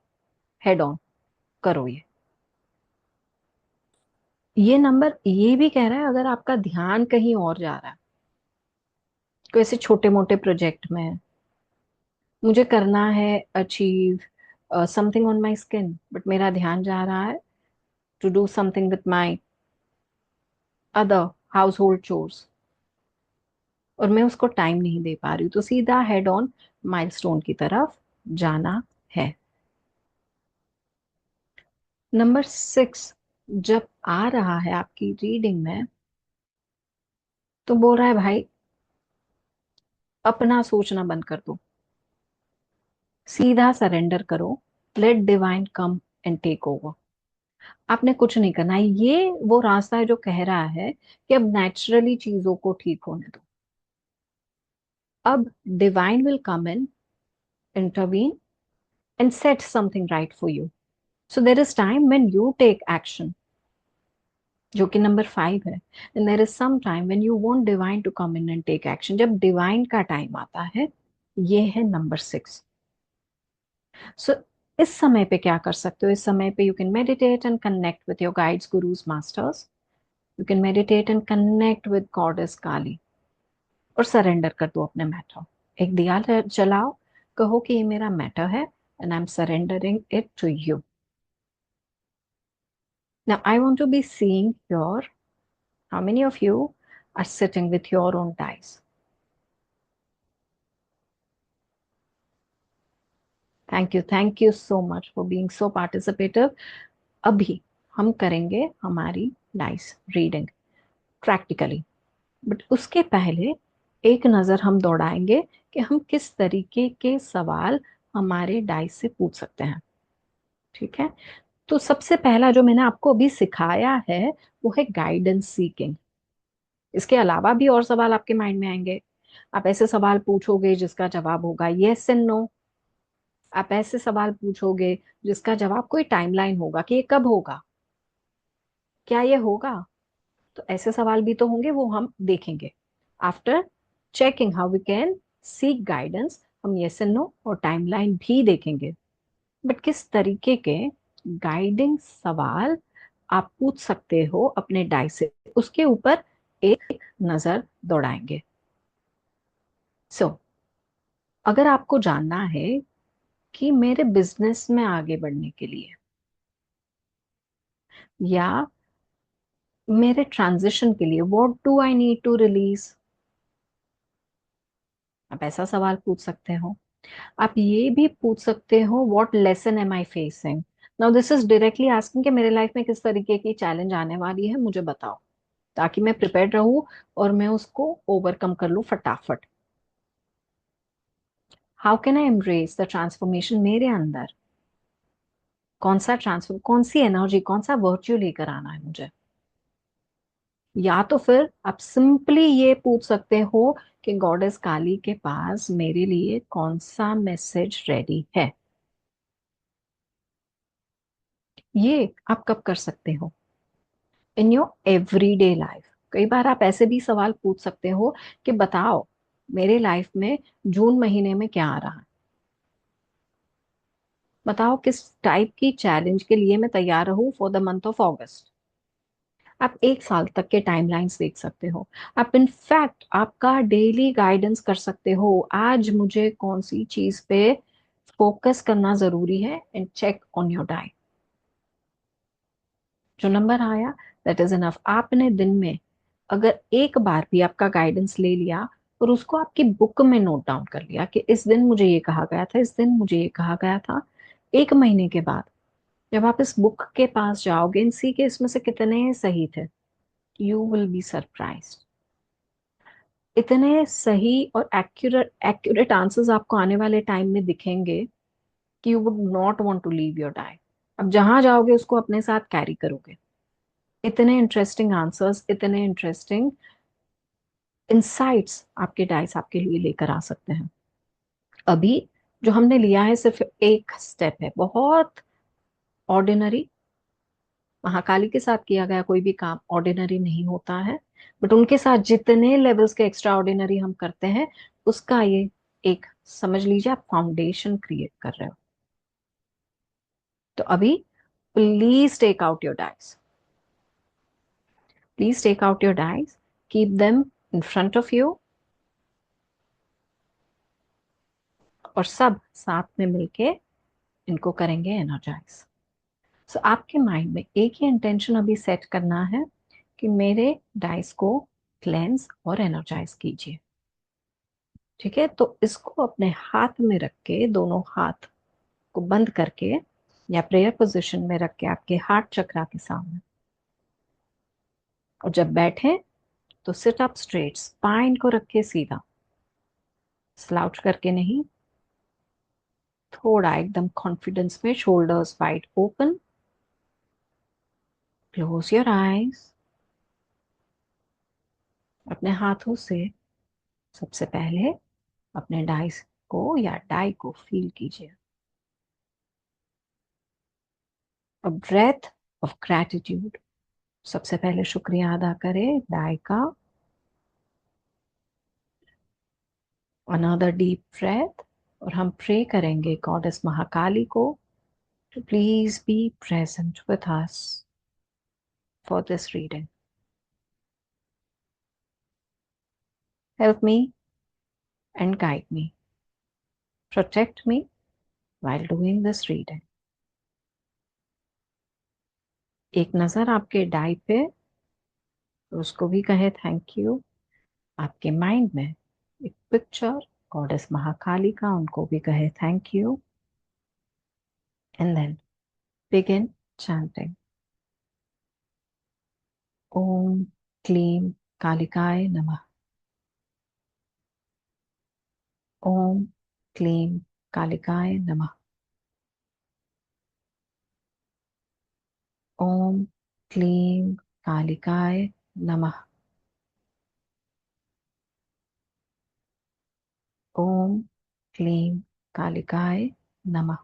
हेड ऑन। करो ये नंबर ये भी कह रहा है अगर आपका ध्यान कहीं और जा रहा है, कोई ऐसे छोटे मोटे प्रोजेक्ट में है, मुझे करना है achieve something on my skin, but मेरा ध्यान जा रहा है to do something with my other household chores, और मैं उसको टाइम नहीं दे पा रही हूँ, तो सीधा हेड ऑन माइलस्टोन की तरफ जाना है। नंबर 6 जब आ रहा है आपकी रीडिंग में, तो बोल रहा है भाई अपना सोचना बंद कर दो, सीधा सरेंडर करो, let divine come and take over. आपने कुछ नहीं करना है, ये वो रास्ता है जो कह रहा है कि अब नेचुरली चीजों को ठीक होने दो। अब divine will come in, intervene and set something right for you. So there is time when you take action, जो कि नंबर 5 है, and there is some time when you want divine to come in and take action. जब divine का time आता है, ये है number 6। सो इस समय पे क्या कर सकते हो? इस समय पे you can meditate and connect with your guides, gurus, masters. You can meditate and connect with goddess Kali, और सरेंडर कर दो अपने मैटर। एक दिया जलाओ, कहो कि ये मेरा मैटर है and I am surrendering it to you. Now I want to be seeing your, how many of you are sitting with your own dice? Thank you so much for being so participative. अभी हम करेंगे हमारी dice reading practically, but उसके पहले एक नजर हम दौड़ाएंगे कि हम किस तरीके के सवाल हमारे डाइस से पूछ सकते हैं। ठीक है, तो सबसे पहला जो मैंने आपको अभी सिखाया है वो है गाइडेंस सीकिंग। इसके अलावा भी और सवाल आपके माइंड में आएंगे। आप ऐसे सवाल पूछोगे जिसका जवाब होगा यस एंड नो। आप ऐसे सवाल पूछोगे जिसका जवाब कोई टाइमलाइन होगा कि ये कब होगा, क्या ये होगा। तो ऐसे सवाल भी तो होंगे, वो हम देखेंगे। After checking how we can seek guidance, हम यस एंड नो और टाइमलाइन भी देखेंगे। बट किस तरीके के गाइडिंग सवाल आप पूछ सकते हो अपने डाई से, उसके ऊपर एक नजर दौड़ाएंगे। सो अगर आपको जानना है कि मेरे बिजनेस में आगे बढ़ने के लिए या मेरे ट्रांजिशन के लिए, what do I need to release, आप ऐसा सवाल पूछ सकते हो। आप ये भी पूछ सकते हो what lesson am I facing. Now this is directly asking कि मेरे लाइफ में किस तरीके की चैलेंज आने वाली है, मुझे बताओ, ताकि मैं प्रिपेयर्ड रहूं और मैं उसको ओवरकम कर लूं फटाफट। How can I embrace the transformation मेरे अंदर, कौन सा ट्रांसफॉर्म, कौन सी एनर्जी, कौन सा वर्च्यू लेकर आना है मुझे। या तो फिर आप सिंपली ये पूछ सकते हो कि गॉडेस काली के पास मेरे लिए कौन सा मैसेज रेडी है। ये आप कब कर सकते हो? In your everyday life. कई बार आप ऐसे भी सवाल पूछ सकते हो कि बताओ मेरे लाइफ में जून महीने में क्या आ रहा है, बताओ किस टाइप की चैलेंज के लिए मैं तैयार रहूं फॉर द मंथ ऑफ अगस्त। आप 1 साल तक के टाइमलाइंस देख सकते हो। आप इनफैक्ट आपका डेली गाइडेंस कर सकते हो, आज मुझे कौन सी चीज पे फोकस करना जरूरी है, and check on your diet. जो नंबर आया दैट इज इनफ। आपने दिन में अगर एक बार भी आपका गाइडेंस ले लिया और उसको आपकी बुक में नोट डाउन कर लिया कि इस दिन मुझे ये कहा गया था, इस दिन मुझे ये कहा गया था, 1 महीने के बाद जब आप इस बुक के पास जाओगे इन सी के इसमें से कितने सही थे, यू विल बी सरप्राइज्ड। इतने सही और एक्यूरेट एक्यूरेट आंसर्स आपको आने वाले टाइम में दिखेंगे कि you would not want to leave your diet. अब जहां जाओगे उसको अपने साथ कैरी करोगे। इतने इंटरेस्टिंग आंसर्स, इतने इंटरेस्टिंग इंसाइट्स आपके डाइस आपके लिए लेकर आ सकते हैं। अभी जो हमने लिया है सिर्फ एक स्टेप है, बहुत ऑर्डिनरी। महाकाली के साथ किया गया कोई भी काम ऑर्डिनरी नहीं होता है, बट उनके साथ जितने लेवल्स के एक्स्ट्रा ऑर्डिनरी हम करते हैं, उसका ये एक, समझ लीजिए आप फाउंडेशन क्रिएट कर रहे हो। तो अभी Please take out your dice. Please take out your dice. Keep them in front of you. और सब साथ में मिलके इनको करेंगे एनर्जाइज। सो आपके माइंड में एक ही इंटेंशन अभी सेट करना है कि मेरे डाइस को क्लेंस और एनर्जाइज कीजिए। ठीक है, तो इसको अपने हाथ में रख के, दोनों हाथ को बंद करके या प्रेयर पोजीशन में रख के आपके हार्ट चक्रा के सामने, और जब बैठे तो सिट अप स्ट्रेट, स्पाइन को रख के सीधा, स्लाउच करके नहीं, थोड़ा एकदम कॉन्फिडेंस में, shoulders wide open, close your eyes. अपने हाथों से सबसे पहले अपने डाइस को या डाई को फील कीजिए। अ ब्रेथ ऑफ ग्रैटिट्यूड, सबसे पहले शुक्रिया अदा करें डाई का। अनदर डीप ब्रेथ, और हम प्रे करेंगे गॉडेस महाकाली को to please be present with us for this reading. Help me and guide me. Protect me while doing this reading. एक नजर आपके डाई पे, उसको भी कहे थैंक यू। आपके माइंड में एक पिक्चर गॉडेस महाकाली का, उनको भी कहे thank you. And then begin chanting. ओम क्लीम कालिकाय नमः। ओम क्लीम कालिकाय नमः। ओम क्लीम कालिकाय नमः। ओम क्लीम कालिकाय नमः।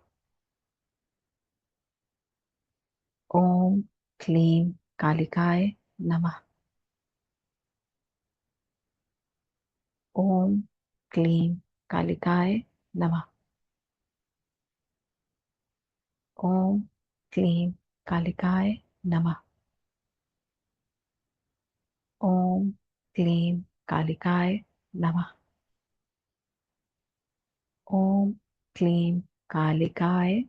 ओम क्लीम कालिकाय नमः। ओम क्लीम कालिकाय नमः। ओम क्लीम कालिकाय नमः। ओम क्लीम कालिकाय नमः। ओम क्लीम कालिकाय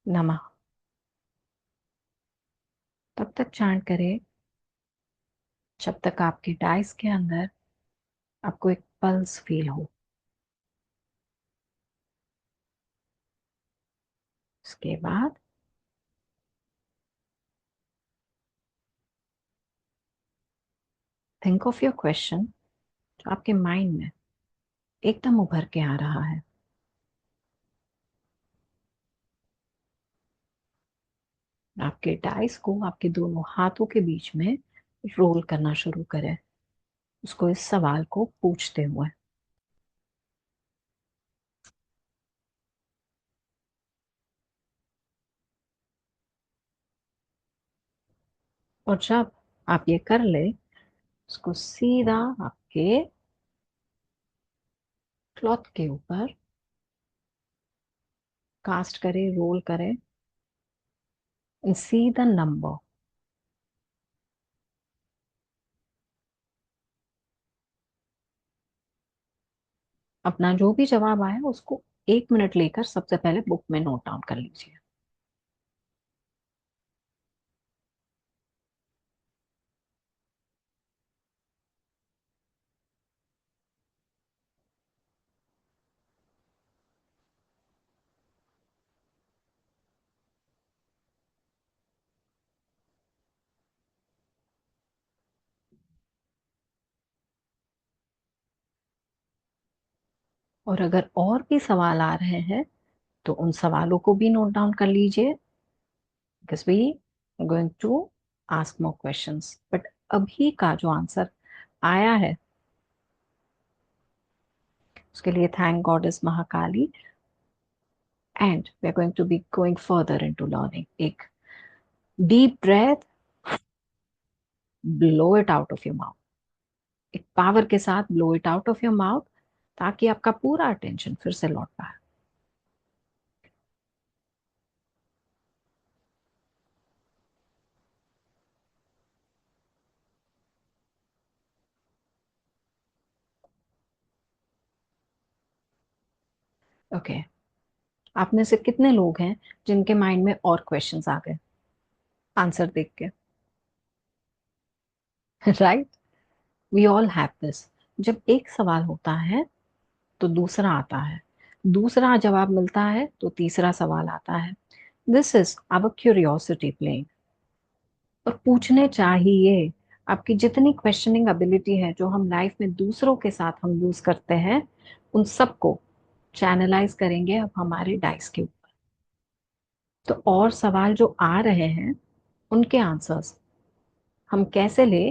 नमः। तब तक चांट करें जब तक आपके डाइस के अंदर आपको एक पल्स फील हो। उसके बाद थिंक ऑफ योर क्वेश्चन जो आपके माइंड में एकदम उभर के आ रहा है। आपके डाइस को आपके दोनों हाथों के बीच में रोल करना शुरू करें, उसको इस सवाल को पूछते हुए। और जब आप ये कर ले, उसको सीधा आपके क्लॉथ के ऊपर कास्ट करें, रोल करें एंड सी द नंबर। अपना जो भी जवाब आया उसको 1 मिनट लेकर सबसे पहले बुक में नोट डाउन कर लीजिए। और अगर और भी सवाल आ रहे हैं तो उन सवालों को भी नोट डाउन कर लीजिए, because we are going to ask more questions. But अभी का जो आंसर आया है उसके लिए thank god is Mahakali, and we are going to be going further into learning. एक deep breath, blow it out of your mouth, एक power के साथ blow it out of your mouth, ताकि आपका पूरा अटेंशन फिर से लौट पाए। ओके, आप में से कितने लोग हैं जिनके माइंड में और क्वेश्चंस आ गए आंसर देख के? Right, we all have this. जब एक सवाल होता है तो दूसरा आता है, दूसरा जवाब मिलता है तो तीसरा सवाल आता है। This is our curiosity playing. और पूछने चाहिए। आपकी जितनी क्वेश्चनिंग एबिलिटी है जो हम लाइफ में दूसरों के साथ हम यूज करते हैं, उन सबको चैनलाइज करेंगे अब हमारे डाइस के ऊपर। तो और सवाल जो आ रहे हैं उनके आंसर्स हम कैसे ले,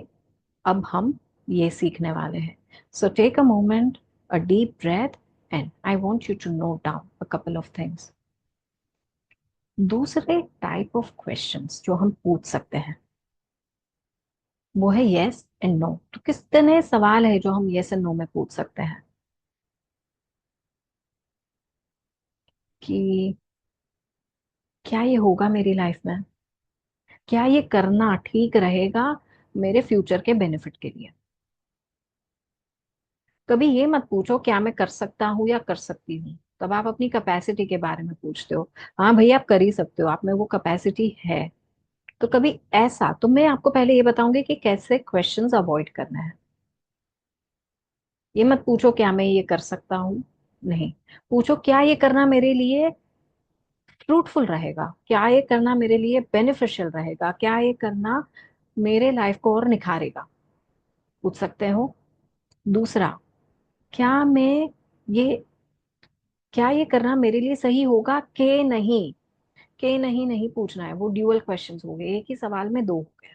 अब हम ये सीखने वाले हैं। So take a moment, a deep breath, and I want you to note down a couple of things. दूसरे टाइप ऑफ क्वेश्चंस जो हम पूछ सकते हैं वो है यस एंड नो। तो कितने सवाल है जो हम यस एंड नो में पूछ सकते हैं कि क्या ये होगा मेरी लाइफ में, क्या ये करना ठीक रहेगा मेरे फ्यूचर के बेनिफिट के लिए। कभी ये मत पूछो क्या मैं कर सकता हूँ या कर सकती हूँ, तब आप अपनी कैपेसिटी के बारे में पूछते हो। हाँ भैया आप कर ही सकते हो, आप में वो कैपेसिटी है। तो कभी ऐसा, तो मैं आपको पहले ये बताऊंगी कि कैसे क्वेश्चंस अवॉइड करना है। ये मत पूछो क्या मैं ये कर सकता हूँ, नहीं। पूछो क्या ये करना मेरे लिए फ्रूटफुल रहेगा, क्या ये करना मेरे लिए बेनिफिशियल रहेगा, क्या ये करना मेरे लाइफ को और निखारेगा, पूछ सकते हो। दूसरा, क्या मैं ये क्या ये करना मेरे लिए सही होगा कि नहीं। के नहीं नहीं पूछना है, वो ड्यूअल क्वेश्चंस हो गए, एक ही सवाल में दो हो गए।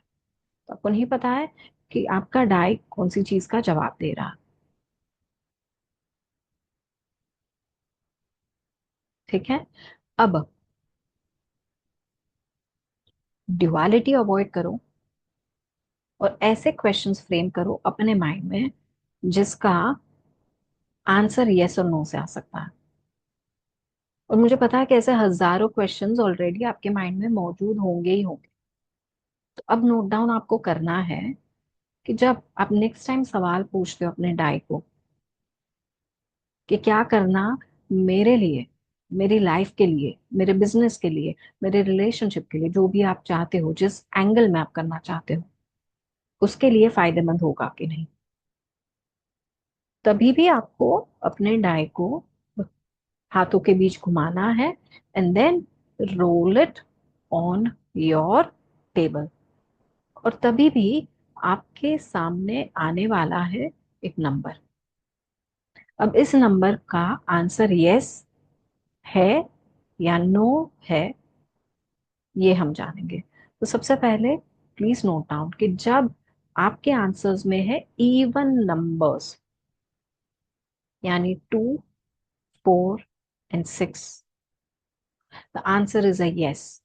तो आपको नहीं पता है कि आपका डाई कौन सी चीज का जवाब दे रहा। ठीक है। अब ड्युअलिटी अवॉइड करो और ऐसे क्वेश्चंस फ्रेम करो अपने माइंड में जिसका आंसर यस और नो से आ सकता है। और मुझे पता है कि ऐसे हजारों क्वेश्चंस ऑलरेडी आपके माइंड में मौजूद होंगे ही होंगे। तो अब नोट डाउन आपको करना है कि जब आप नेक्स्ट टाइम सवाल पूछते हो अपने डाई को कि क्या करना मेरे लिए, मेरी लाइफ के लिए, मेरे बिजनेस के लिए, मेरे रिलेशनशिप के लिए, जो भी आप चाहते हो, जिस एंगल में आप करना चाहते हो, उसके लिए फायदेमंद होगा कि नहीं। तभी भी आपको अपने डाई को हाथों के बीच घुमाना है and then roll it on your table. और तभी भी आपके सामने आने वाला है एक नंबर। अब इस नंबर का आंसर यस है या नो है, ये हम जानेंगे। तो सबसे पहले प्लीज नोट डाउन कि जब आपके आंसर्स में है इवन नंबर्स, यानी 2, 4 and 6, the answer is a yes.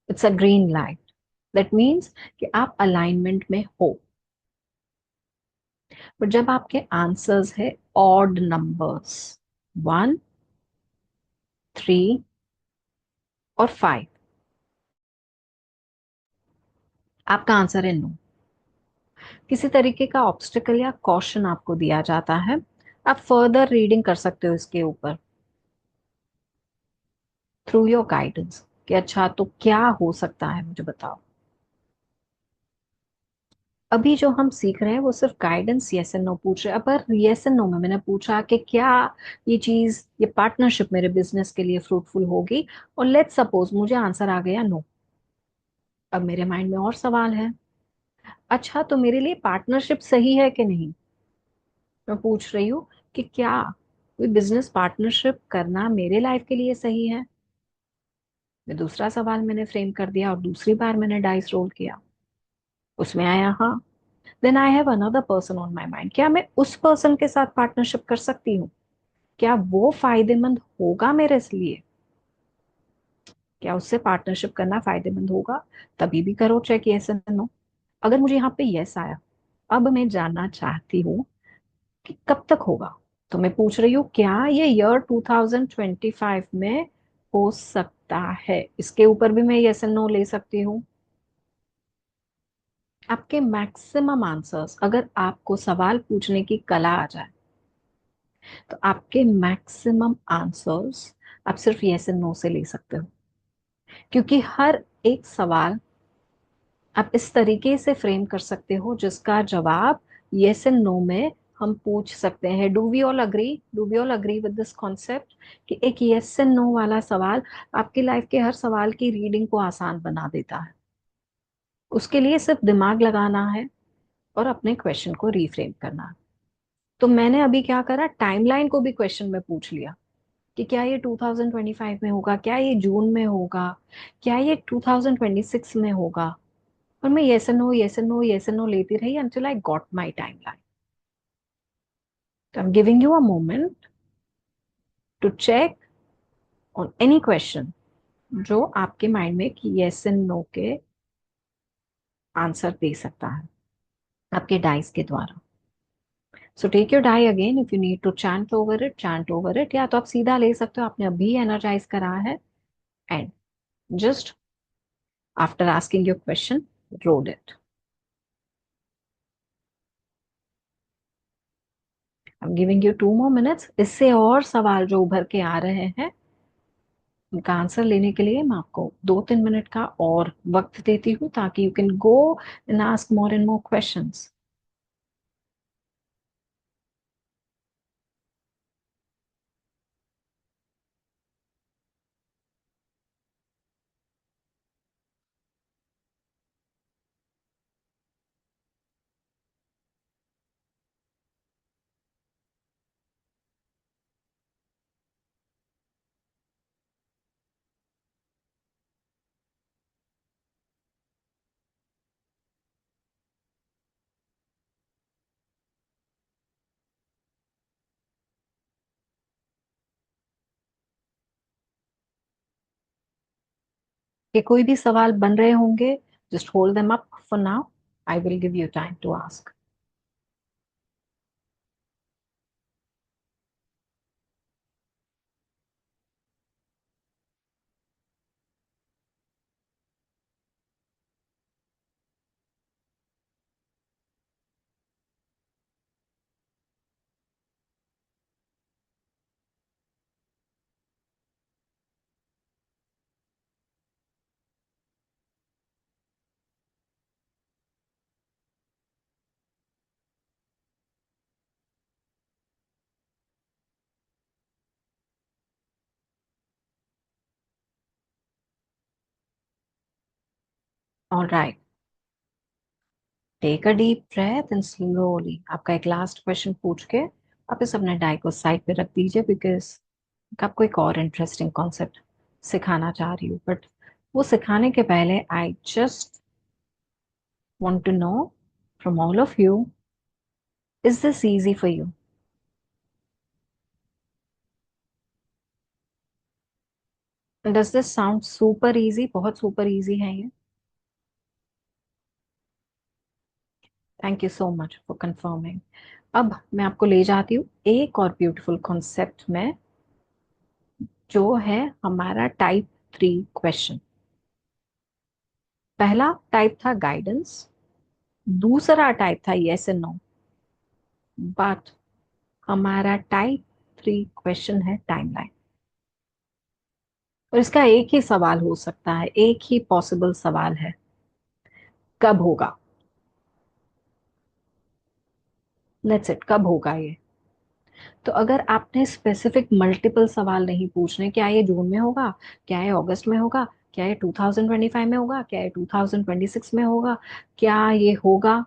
It's a green light. That means कि आप अलाइनमेंट में हो। पर जब आपके आंसर्स है ऑड नंबर्स, 1, 3 और 5, आपका आंसर है नो। किसी तरीके का ऑब्स्टिकल या कॉशन आपको दिया जाता है। आप फर्दर रीडिंग कर सकते हो इसके ऊपर थ्रू योर गाइडेंस कि अच्छा तो क्या हो सकता है, मुझे बताओ। अभी जो हम सीख रहे हैं वो सिर्फ गाइडेंस यस एंड नो पूछ रहे हैं। अब यस एंड नो में मैंने पूछा कि क्या ये चीज, ये पार्टनरशिप मेरे बिजनेस के लिए फ्रूटफुल होगी, और लेट्स सपोज मुझे आंसर आ गया नो। अब मेरे माइंड में और सवाल है, अच्छा तो मेरे लिए पार्टनरशिप सही है कि नहीं। मैं पूछ रही हूँ कि क्या कोई बिजनेस पार्टनरशिप करना मेरे लाइफ के लिए सही है। मैं दूसरा सवाल मैंने फ्रेम कर दिया और दूसरी बार मैंने डाइस रोल किया, उसमें आया हाँ। Then I have another person on my mind, क्या मैं उस पर्सन के साथ पार्टनरशिप कर सकती हूँ, क्या वो फायदेमंद होगा मेरे लिए, क्या उससे पार्टनरशिप करना फायदेमंद होगा। तभी भी करो चेक यस एंड नो। अगर मुझे यहाँ पे यस आया, अब मैं जानना चाहती हूँ कि कब तक होगा। तो मैं पूछ रही हूँ क्या ये ईयर 2025 में हो सकता है, इसके ऊपर भी मैं यस एंड नो ले सकती हूँ। आपके मैक्सिमम आंसर्स, अगर आपको सवाल पूछने की कला आ जाए, तो आपके मैक्सिमम आंसर्स आप सिर्फ यस एंड नो से ले सकते हो, क्योंकि हर एक सवाल आप इस तरीके से फ्रेम कर सकते हो जिसका जवाब यस एंड नो में हम पूछ सकते हैं। Do we all agree with this concept कि एक यस एंड नो वाला सवाल आपकी लाइफ के हर सवाल की रीडिंग को आसान बना देता है। उसके लिए सिर्फ दिमाग लगाना है और अपने क्वेश्चन को रीफ्रेम करना है। तो मैंने अभी क्या करा, टाइमलाइन को भी क्वेश्चन में पूछ लिया कि क्या ये 2025 में होगा, क्या ये जून में होगा, क्या ये 2026 में होगा। और मैं yes and no, yes and no, yes and no लेती रही until I got my timeline. So I'm giving you a moment to check on any question जो आपके माइंड में कि yes and no के आंसर दे सकता है आपके डाइस के द्वारा। So take your die again, if you need to chant over it, या तो आप सीधा ले सकते हो, आपने अभी एनर्जाइज करा है। And just after asking your question, road it. I am giving you 2 more minutes। इससे और सवाल जो उभर के आ रहे हैं उनका आंसर लेने के लिए मैं आपको 2-3 मिनट का और वक्त देती हूँ, ताकि you can go and ask more and more questions. कि कोई भी सवाल बन रहे होंगे, just hold them up for now. I will give you time to ask. All right, take a deep breath and slowly आपका एक लास्ट क्वेश्चन पूछ के आप इस अपने डाई को साइड पे रख दीजिए, बिकॉज आपको एक और इंटरेस्टिंग कॉन्सेप्ट सिखाना चाह रही हूँ। बट वो सिखाने के पहले I just want to know from all of you, is this easy for you? Does this sound super easy? बहुत super easy है ये। Thank you so much for confirming. अब मैं आपको ले जाती हूँ एक और ब्यूटीफुल कॉन्सेप्ट में, जो है हमारा टाइप 3 क्वेश्चन। पहला टाइप था गाइडेंस, दूसरा टाइप था यस एंड नो, बट हमारा टाइप 3 क्वेश्चन है टाइमलाइन। और इसका एक ही सवाल हो सकता है, एक ही पॉसिबल सवाल है, कब होगा। लेट्स इट, कब होगा ये। तो अगर आपने स्पेसिफिक मल्टीपल सवाल नहीं पूछने, क्या ये जून में होगा, क्या ये अगस्त में होगा, क्या ये 2025 में होगा, क्या ये 2026 में होगा, क्या ये होगा,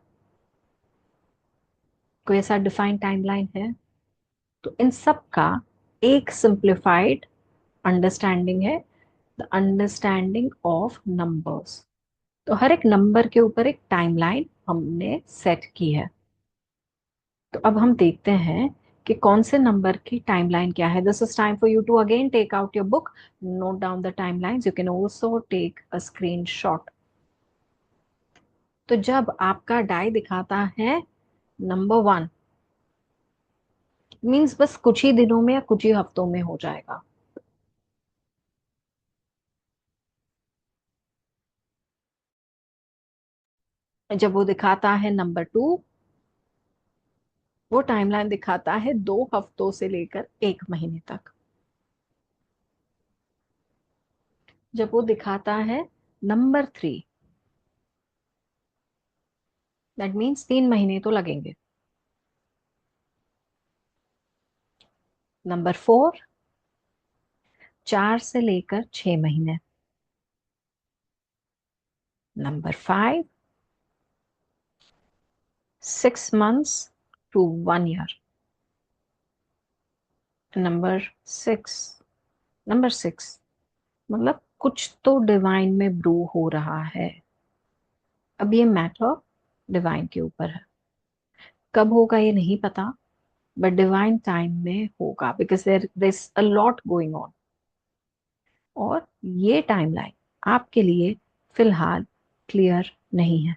कोई ऐसा डिफाइंड टाइमलाइन है, तो इन सब का एक सिंप्लीफाइड अंडरस्टैंडिंग है, द अंडरस्टैंडिंग ऑफ नंबर्स। तो हर एक नंबर के ऊपर एक टाइमलाइन हमने सेट की है। तो अब हम देखते हैं कि कौन से नंबर की टाइमलाइन क्या है। This is time for you to again take out your book, note down the timelines, you can also take a screenshot. तो जब आपका डाई दिखाता है नंबर 1, मीन्स बस कुछ ही दिनों में या कुछ ही हफ्तों में हो जाएगा। जब वो दिखाता है नंबर 2, वो टाइमलाइन दिखाता है 2 हफ्तों से लेकर 1 महीने तक। जब वो दिखाता है नंबर 3, दैट मीन्स 3 महीने तो लगेंगे। नंबर 4, 4 से लेकर 6 महीने। Number 5, 6 months to 1 year। Number 6, number 6 मतलब कुछ तो डिवाइन में ब्रू हो रहा है। अब ये मैटर डिवाइन के ऊपर है, कब होगा ये नहीं पता, बट डिवाइन टाइम में होगा, because there is a lot going on. और ये टाइमलाइन आपके लिए फिलहाल क्लियर नहीं है।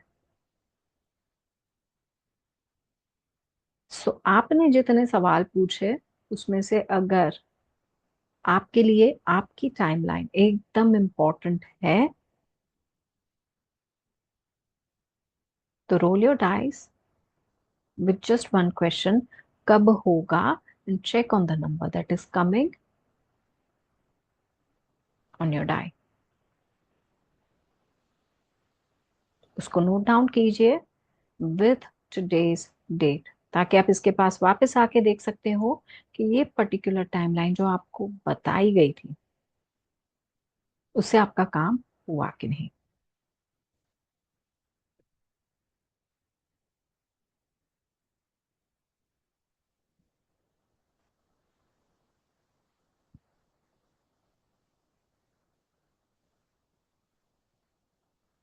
सो आपने जितने सवाल पूछे उसमें से अगर आपके लिए आपकी टाइमलाइन एकदम इम्पोर्टेंट है तो roll your dice with just one question, कब होगा, and check on the number that is coming on your die। उसको नोट डाउन कीजिए with today's date, ताकि आप इसके पास वापस आके देख सकते हो कि ये पर्टिकुलर टाइमलाइन जो आपको बताई गई थी उससे आपका काम हुआ कि नहीं।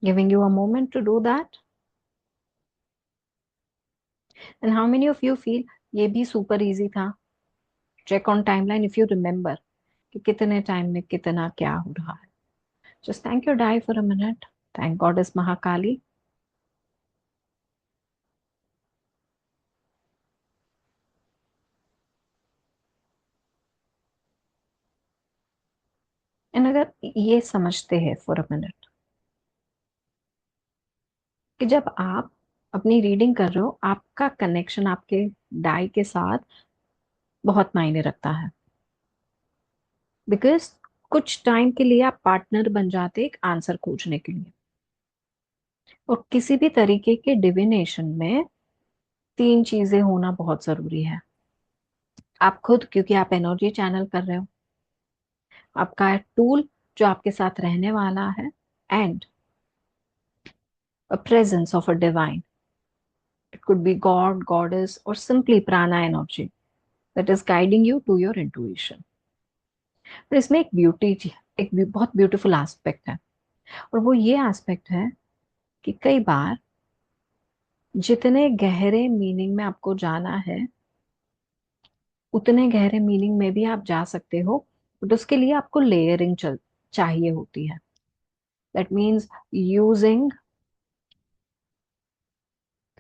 Giving you a moment to do that, and how many of you feel ये भी सुपर इजी था। Check on timeline if you remember कि कितने टाइम में कितना क्या हो रहा है। Just thank your die for a minute, thank goddess Mahakali. And अगर ये समझते हैं फॉर अ मिनट कि जब आप अपनी रीडिंग कर रहे हो आपका कनेक्शन आपके डाई के साथ बहुत मायने रखता है, बिकॉज कुछ टाइम के लिए आप पार्टनर बन जाते एक आंसर खोजने के लिए। और किसी भी तरीके के डिविनेशन में 3 चीजें होना बहुत जरूरी है। आप खुद, क्योंकि आप एनर्जी चैनल कर रहे हो, आपका टूल जो आपके साथ रहने वाला है, and a presence of a divine. It could be God, goddess, और सिंपली प्राणा energy that is guiding you to your intuition। पर इसमें एक बहुत ब्यूटीफुल एस्पेक्ट है, और वो ये एस्पेक्ट है कि कई बार जितने गहरे मीनिंग में आपको जाना है उतने गहरे मीनिंग में भी आप जा सकते हो, बट उसके लिए आपको लेयरिंग चाहिए होती है। That means using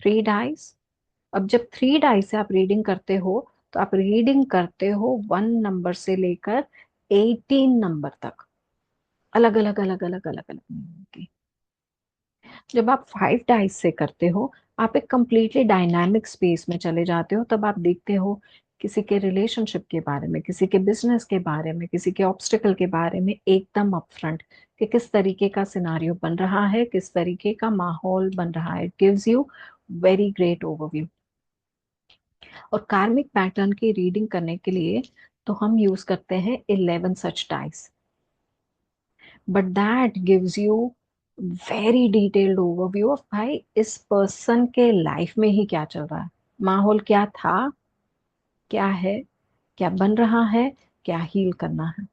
3 dice. अब जब 3 डाइस से आप रीडिंग करते हो तो आप रीडिंग करते हो 1 नंबर से लेकर 18 नंबर तक, अलग अलग अलग अलग अलग अलग मीनिंग की। जब आप 5 डाइस से करते हो आप एक कंप्लीटली डायनामिक स्पेस में चले जाते हो। तब आप देखते हो किसी के रिलेशनशिप के बारे में, किसी के बिजनेस के बारे में, किसी के ऑब्स्टिकल के बारे में एकदम अपफ्रंट, कि किस तरीके का सिनारियो बन रहा है, किस तरीके का माहौल बन रहा है। It gives you very great overview. और कार्मिक पैटर्न की रीडिंग करने के लिए तो हम यूज करते हैं 11 such dice, but that gives you very detailed overview of भाई इस पर्सन के लाइफ में ही क्या चल रहा है, माहौल क्या था, क्या है, क्या बन रहा है, क्या हील करना है।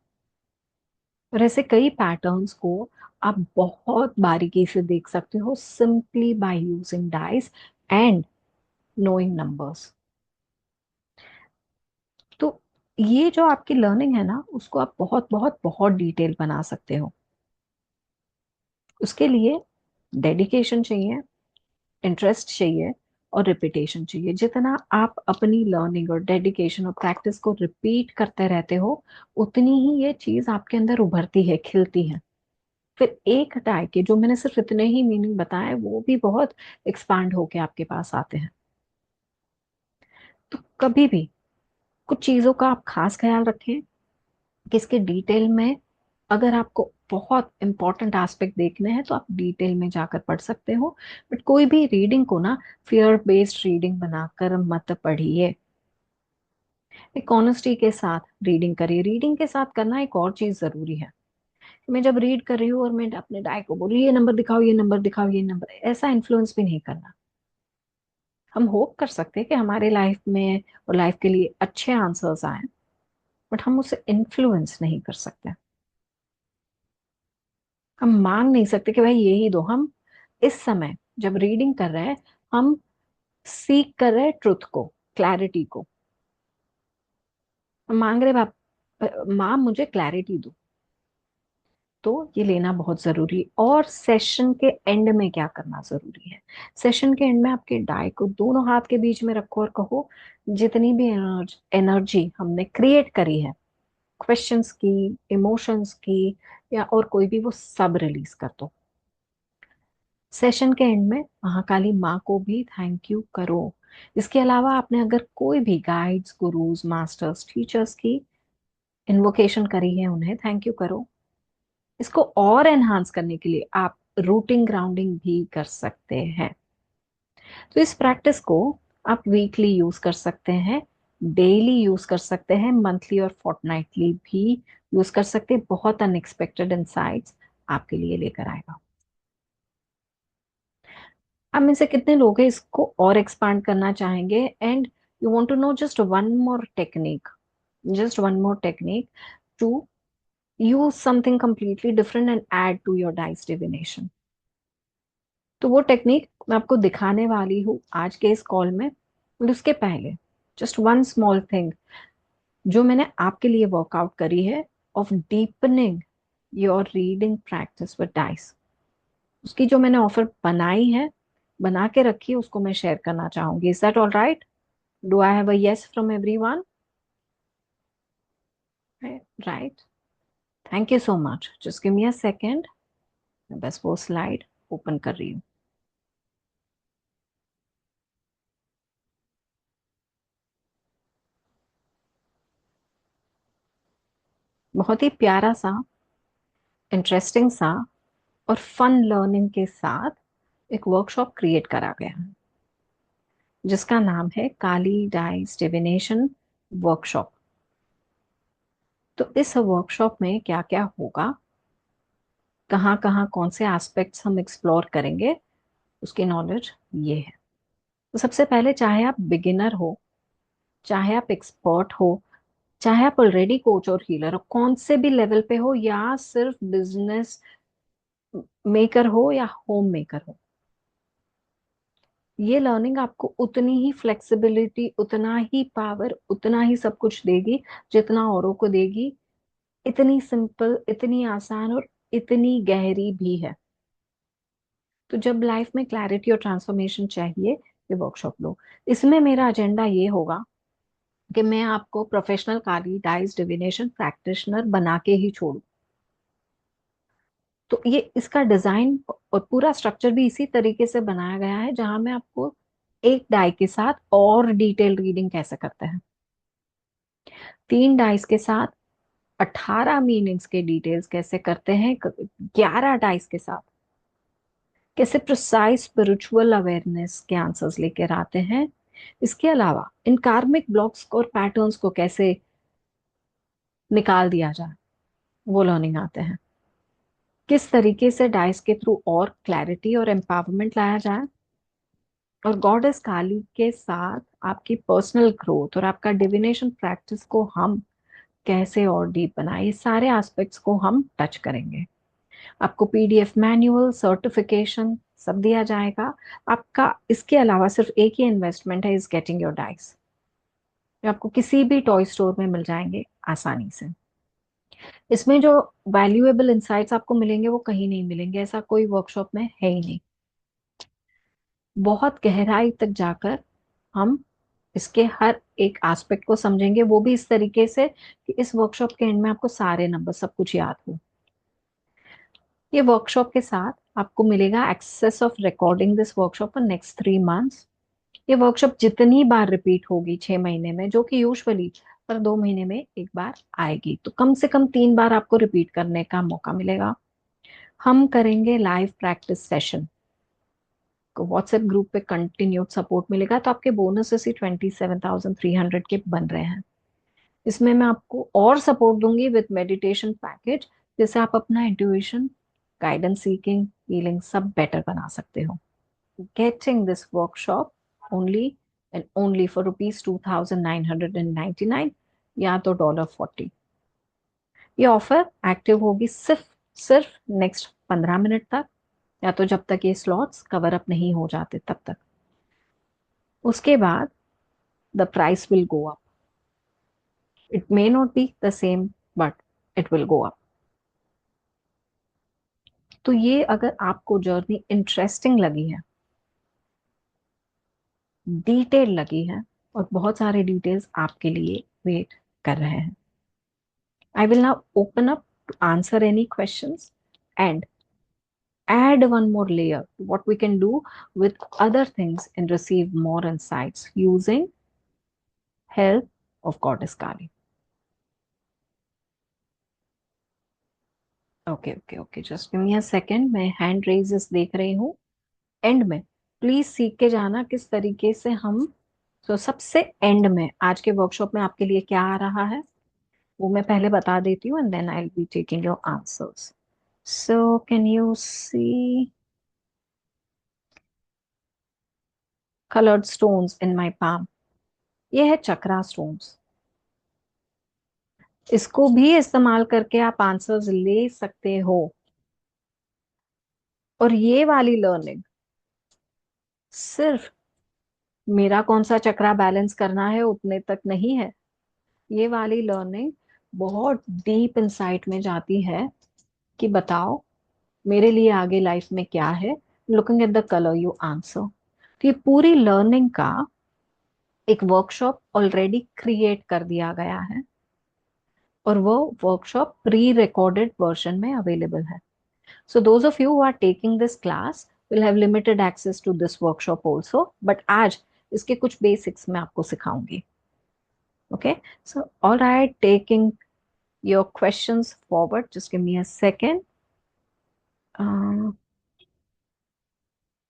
और ऐसे कई पैटर्न्स को आप बहुत बारीकी से देख सकते हो simply by using dice and knowing numbers. तो ये जो आपकी लर्निंग है ना उसको आप बहुत बहुत बहुत डिटेल बना सकते हो। उसके लिए डेडिकेशन चाहिए, इंटरेस्ट चाहिए, और रिपीटेशन चाहिए। जितना आप अपनी लर्निंग और डेडिकेशन और प्रैक्टिस को रिपीट करते रहते हो उतनी ही ये चीज आपके अंदर उभरती है, खिलती है। फिर एक हटाए के जो मैंने सिर्फ इतने ही मीनिंग बताए वो भी बहुत एक्सपांड होके आपके पास आते हैं। तो कभी भी कुछ चीजों का आप खास ख्याल रखें कि इसके डिटेल में, अगर आपको बहुत इंपॉर्टेंट एस्पेक्ट देखने हैं तो आप डिटेल में जाकर पढ़ सकते हो, बट कोई भी रीडिंग को ना फियर बेस्ड रीडिंग बनाकर मत पढ़िए। एक ऑनेस्टी के साथ रीडिंग करिए। रीडिंग के साथ करना एक और चीज जरूरी है। मैं जब रीड कर रही हूँ और मैं अपने डाय को बोल रही हूँ ये नंबर दिखाओ, ये नंबर दिखाओ, ये नंबर, ऐसा इन्फ्लुएंस भी नहीं करना। हम होप कर सकते हैं कि हमारे लाइफ में और लाइफ के लिए अच्छे आंसर्स आए, बट हम उसे इन्फ्लुएंस नहीं कर सकते। हम मांग नहीं सकते कि भाई ये ही दो। हम इस समय जब रीडिंग कर रहे हैं, हम सीख कर रहे हैं ट्रुथ को, क्लैरिटी को। हम मांग रहे बाप, माँ मुझे क्लैरिटी दो। तो ये लेना बहुत जरूरी है। और सेशन के एंड में क्या करना जरूरी है? सेशन के एंड में आपके डाई को दोनों हाथ के बीच में रखो और कहो जितनी भी एनर्जी हमने क्रिएट करी है, क्वेश्चंस की, इमोशंस की, या और कोई भी, वो सब रिलीज कर दो। सेशन के एंड में महाकाली माँ को भी थैंक यू करो। इसके अलावा आपने अगर कोई भी गाइड्स, गुरुज, मास्टर्स, टीचर्स की इन्वोकेशन करी है, उन्हें थैंक यू करो। इसको और एनहांस करने के लिए आप रूटिंग ग्राउंडिंग भी कर सकते हैं। तो इस प्रैक्टिस को आप वीकली यूज कर सकते हैं, डेली यूज कर सकते हैं, मंथली और फोर्टनाइटली भी यूज कर सकते हैं। बहुत अनएक्सपेक्टेड इनसाइट्स आपके लिए लेकर आएगा। आप में से कितने लोग हैं इसको और एक्सपांड करना चाहेंगे and you want to know just one more technique, just one more technique to use something completely different and add to your dice divination? तो वो टेक्निक मैं आपको दिखाने वाली हूँ आज के इस कॉल में। और उसके पहले जस्ट वन स्मॉल थिंग जो मैंने आपके लिए वर्कआउट करी है, of deepening your reading practice with dice, उसकी जो मैंने ऑफर बनाई है, बना के रखी है, उसको मैं शेयर करना चाहूंगी। Is that all right? Do I have a yes from everyone? Right, thank you so much. Just give me a second, मैं बस वो स्लाइड ओपन कर रही हूँ। बहुत ही प्यारा सा, इंटरेस्टिंग सा और फन लर्निंग के साथ एक वर्कशॉप क्रिएट करा गया है जिसका नाम है काली डाइस डिविनेशन वर्कशॉप। तो इस वर्कशॉप में क्या क्या होगा, कहाँ कहाँ कौन से एस्पेक्ट्स हम एक्सप्लोर करेंगे, उसकी नॉलेज ये है। तो सबसे पहले, चाहे आप बिगिनर हो, चाहे आप एक्सपर्ट हो, चाहे आप ऑलरेडी कोच और हीलर हो, कौन से भी लेवल पे हो, या सिर्फ बिजनेस मेकर हो या होम मेकर हो, ये लर्निंग आपको उतनी ही फ्लेक्सिबिलिटी, उतना ही पावर, उतना ही सब कुछ देगी जितना औरों को देगी। इतनी सिंपल, इतनी आसान और इतनी गहरी भी है। तो जब लाइफ में क्लैरिटी और ट्रांसफॉर्मेशन चाहिए, ये वर्कशॉप लो। इसमें मेरा एजेंडा ये होगा कि मैं आपको प्रोफेशनल काली डाइस डिविनेशन प्रैक्टिशनर बना के ही छोड़ू। तो ये इसका डिजाइन और पूरा स्ट्रक्चर भी इसी तरीके से बनाया गया है, जहां मैं आपको एक डाई के साथ और डिटेल रीडिंग कैसे करते हैं, 3 डाइस के साथ 18 मीनिंग्स के डिटेल्स कैसे करते हैं, 11 डाइस के साथ कैसे प्रिसाइज स्पिरिचुअल अवेयरनेस के आंसर्स लेकर आते हैं। इसके अलावा इन कार्मिक ब्लॉक्स और पैटर्न्स को कैसे निकाल दिया जाए, वो लर्निंग आते हैं। किस तरीके से डाइस के थ्रू और क्लैरिटी और एम्पावरमेंट लाया जाए, और गॉडेस काली के साथ आपकी पर्सनल ग्रोथ और आपका डिविनेशन प्रैक्टिस को हम कैसे और डीप बनाए, ये सारे एस्पेक्ट्स को हम टच करेंगे। आपको पीडीएफ मैनुअल, सर्टिफिकेशन सब दिया जाएगा। आपका इसके अलावा सिर्फ एक ही इन्वेस्टमेंट है, इज गेटिंग योर डाइस, जो आपको किसी भी टॉय स्टोर में मिल जाएंगे आसानी से। इसमें जो वैल्यूएबल इंसाइट्स आपको मिलेंगे वो कहीं नहीं मिलेंगे, ऐसा कोई वर्कशॉप में है ही नहीं। बहुत गहराई तक जाकर हम इसके हर एक एस्पेक्ट को समझेंगे, वो भी इस तरीके से कि इस वर्कशॉप के एंड में आपको सारे नंबर सब कुछ याद हो। ये वर्कशॉप के साथ आपको मिलेगा access of recording this workshop for next 3 months. ये वर्कशॉप जितनी बार रिपीट होगी 6 महीने में, जो कि यूजुअली पर 2 महीने में एक बार आएगी, तो कम से कम 3 बार आपको रिपीट करने का मौका मिलेगा। हम करेंगे लाइव प्रैक्टिस सेशन को व्हाट्सएप ग्रुप पे कंटिन्यूड सपोर्ट मिलेगा, तो आपके बोनसेस ही 27,300 के बन रहे हैं। इसमें मैं आपको और सपोर्ट दूंगी विद मेडिटेशन पैकेज, जिससे आप अपना इंट्यूशन, गाइडेंस सीकिंग, हीलिंग सब बेटर बना सकते हो। Getting this workshop only and only for ₹2,999 या तो $40। ये ऑफर एक्टिव होगी सिर्फ सिर्फ नेक्स्ट 15 मिनट तक, या तो जब तक ये स्लॉट्स कवर अप नहीं हो जाते तब तक। उसके बाद the price will go up. It may not be the same, but it will go up. तो ये अगर आपको जर्नी इंटरेस्टिंग लगी है, डिटेल लगी है, और बहुत सारे डिटेल्स आपके लिए वेट कर रहे हैं, I will now open up to answer any questions and add one more layer to what we can do with other things and receive more insights using help of Goddess Kali. Okay okay okay, just give me a second, मैं hand raises देख रही हूँ and में। Please सीख के जाना किस तरीके से हम, तो सबसे एंड में आज के वर्कशॉप में आपके लिए क्या आ रहा है वो मैं पहले बता देती हूँ, and then I will be taking your answers. So can you see colored stones in my palm? ये है चक्रा स्टोन्स। इसको भी इस्तेमाल करके आप आंसर्स ले सकते हो। और ये वाली लर्निंग सिर्फ मेरा कौन सा चक्रा बैलेंस करना है उतने तक नहीं है। ये वाली लर्निंग बहुत डीप इनसाइट में जाती है कि बताओ मेरे लिए आगे लाइफ में क्या है, looking at the colour you answer. तो ये पूरी लर्निंग का एक वर्कशॉप ऑलरेडी क्रिएट कर दिया गया है, और वो वर्कशॉप प्री रिकॉर्डेड वर्जन में अवेलेबल है। So those of you who are taking this class will have limited access to this workshop also. But आज इसके कुछ basics मैं आपको सिखाऊंगी. Okay. So all right, taking your questions forward. Just give me a second. Uh,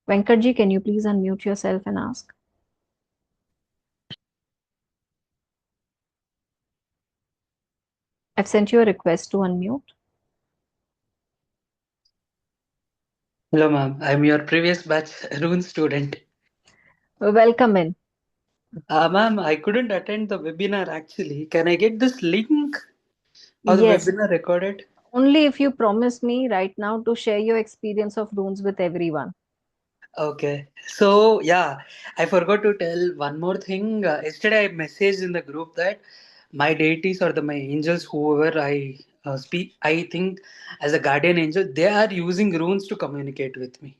Venkatji, can you please unmute yourself and ask? I've sent you a request to unmute. Hello, ma'am. I'm your previous batch Rune student. Welcome in. Ma'am, I couldn't attend the webinar actually. Can I get this link or the Yes, webinar recorded? only if you promise me right now to share your experience of runes with everyone. Okay. So, yeah, I forgot to tell one more thing. Yesterday, I messaged in the group that my deities or my angels, whoever I speak, I think as a guardian angel, they are using runes to communicate with me.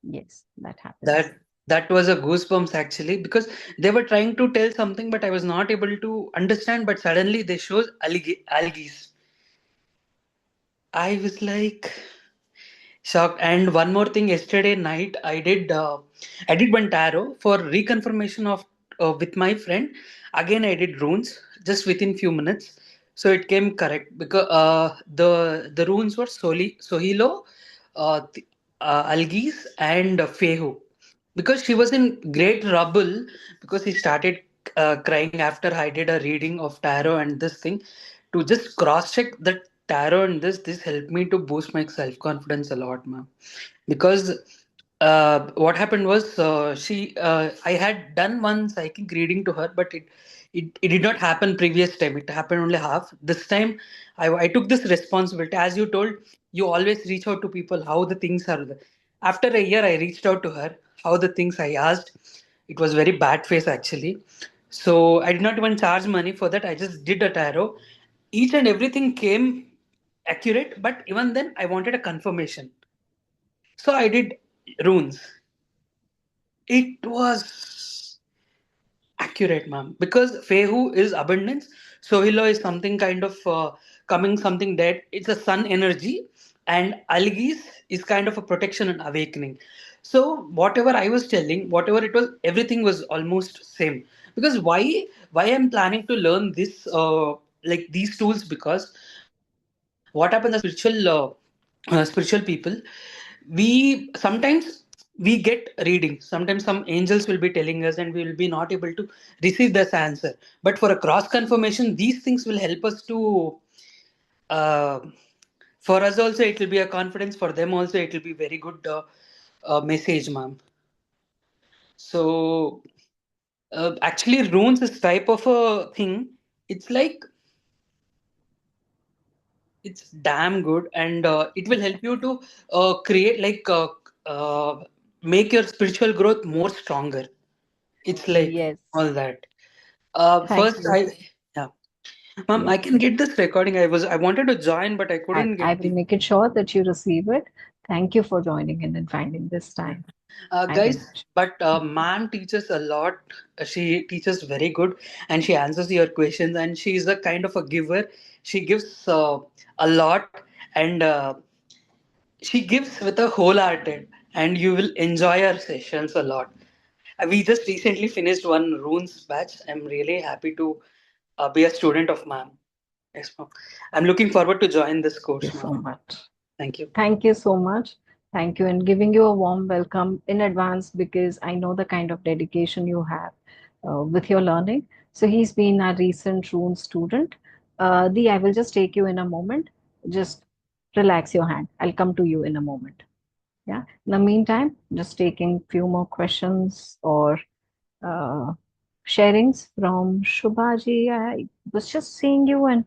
Yes, that happens. That was a goosebumps actually because they were trying to tell something but I was not able to understand, but suddenly they shows algae. I was like shocked. And one more thing, yesterday night I did one tarot for reconfirmation of with my friend. Again I did runes just within few minutes, so it came correct because the runes were Sohilo, Algis, and Fehu. Because she was in great trouble because he started crying after I did a reading of tarot and this thing. To just cross check the tarot and this helped me to boost my self confidence a lot, ma'am. Because what happened was I had done one psychic reading to her, but it did not happen previous time. It happened only half. This time I took this responsibility. As you told, you always reach out to people how the things are. After a year, I reached out to her how the things I asked. It was very bad face actually. So I did not even charge money for that. I just did a tarot. Each and everything came accurate, but even then I wanted a confirmation. So I did runes. It was accurate, ma'am. Because Fehu is abundance. Sohilo is something kind of coming something dead. It's a sun energy. and algae is kind of a protection and awakening. So whatever I was telling, whatever it was, everything was almost same. Because why I'm planning to learn this, like these tools, because what happens as spiritual people, we sometimes we get reading, sometimes some angels will be telling us and we will be not able to receive this answer. But for a cross confirmation, these things will help us to, uh, for us also it will be a confidence, for them also it will be very good message, ma'am. So actually runes is type of a thing. It's like, it's damn good, and it will help you to create like uh, make your spiritual growth more stronger. It's like Yes. all that. Thank First you. I, yeah, ma'am, I Yes. can get this recording. I wanted to join, but I couldn't I get will the. make it sure that you receive it. Thank you for joining in and finding this Yeah. time. I will Guys, make sure. but ma'am teaches a lot. She teaches very good, and she answers your questions, and she is a kind of a giver. She gives a lot, and she gives with a wholehearted, and you will enjoy her sessions a lot. We just recently finished one runes batch. I'm really happy to be a student of ma'am. Yes, ma'am. I'm looking forward to join this Thank you course, so ma'am. much. Thank you. Thank you so much. Thank you, and giving you a warm welcome in advance because I know the kind of dedication you have with your learning. So he's been a recent Rune student. I will just take you in a moment. Just relax your hand. I'll come to you in a moment. Yeah. In the meantime, just taking few more questions or uh, sharings from Shubhaji. I was just seeing you and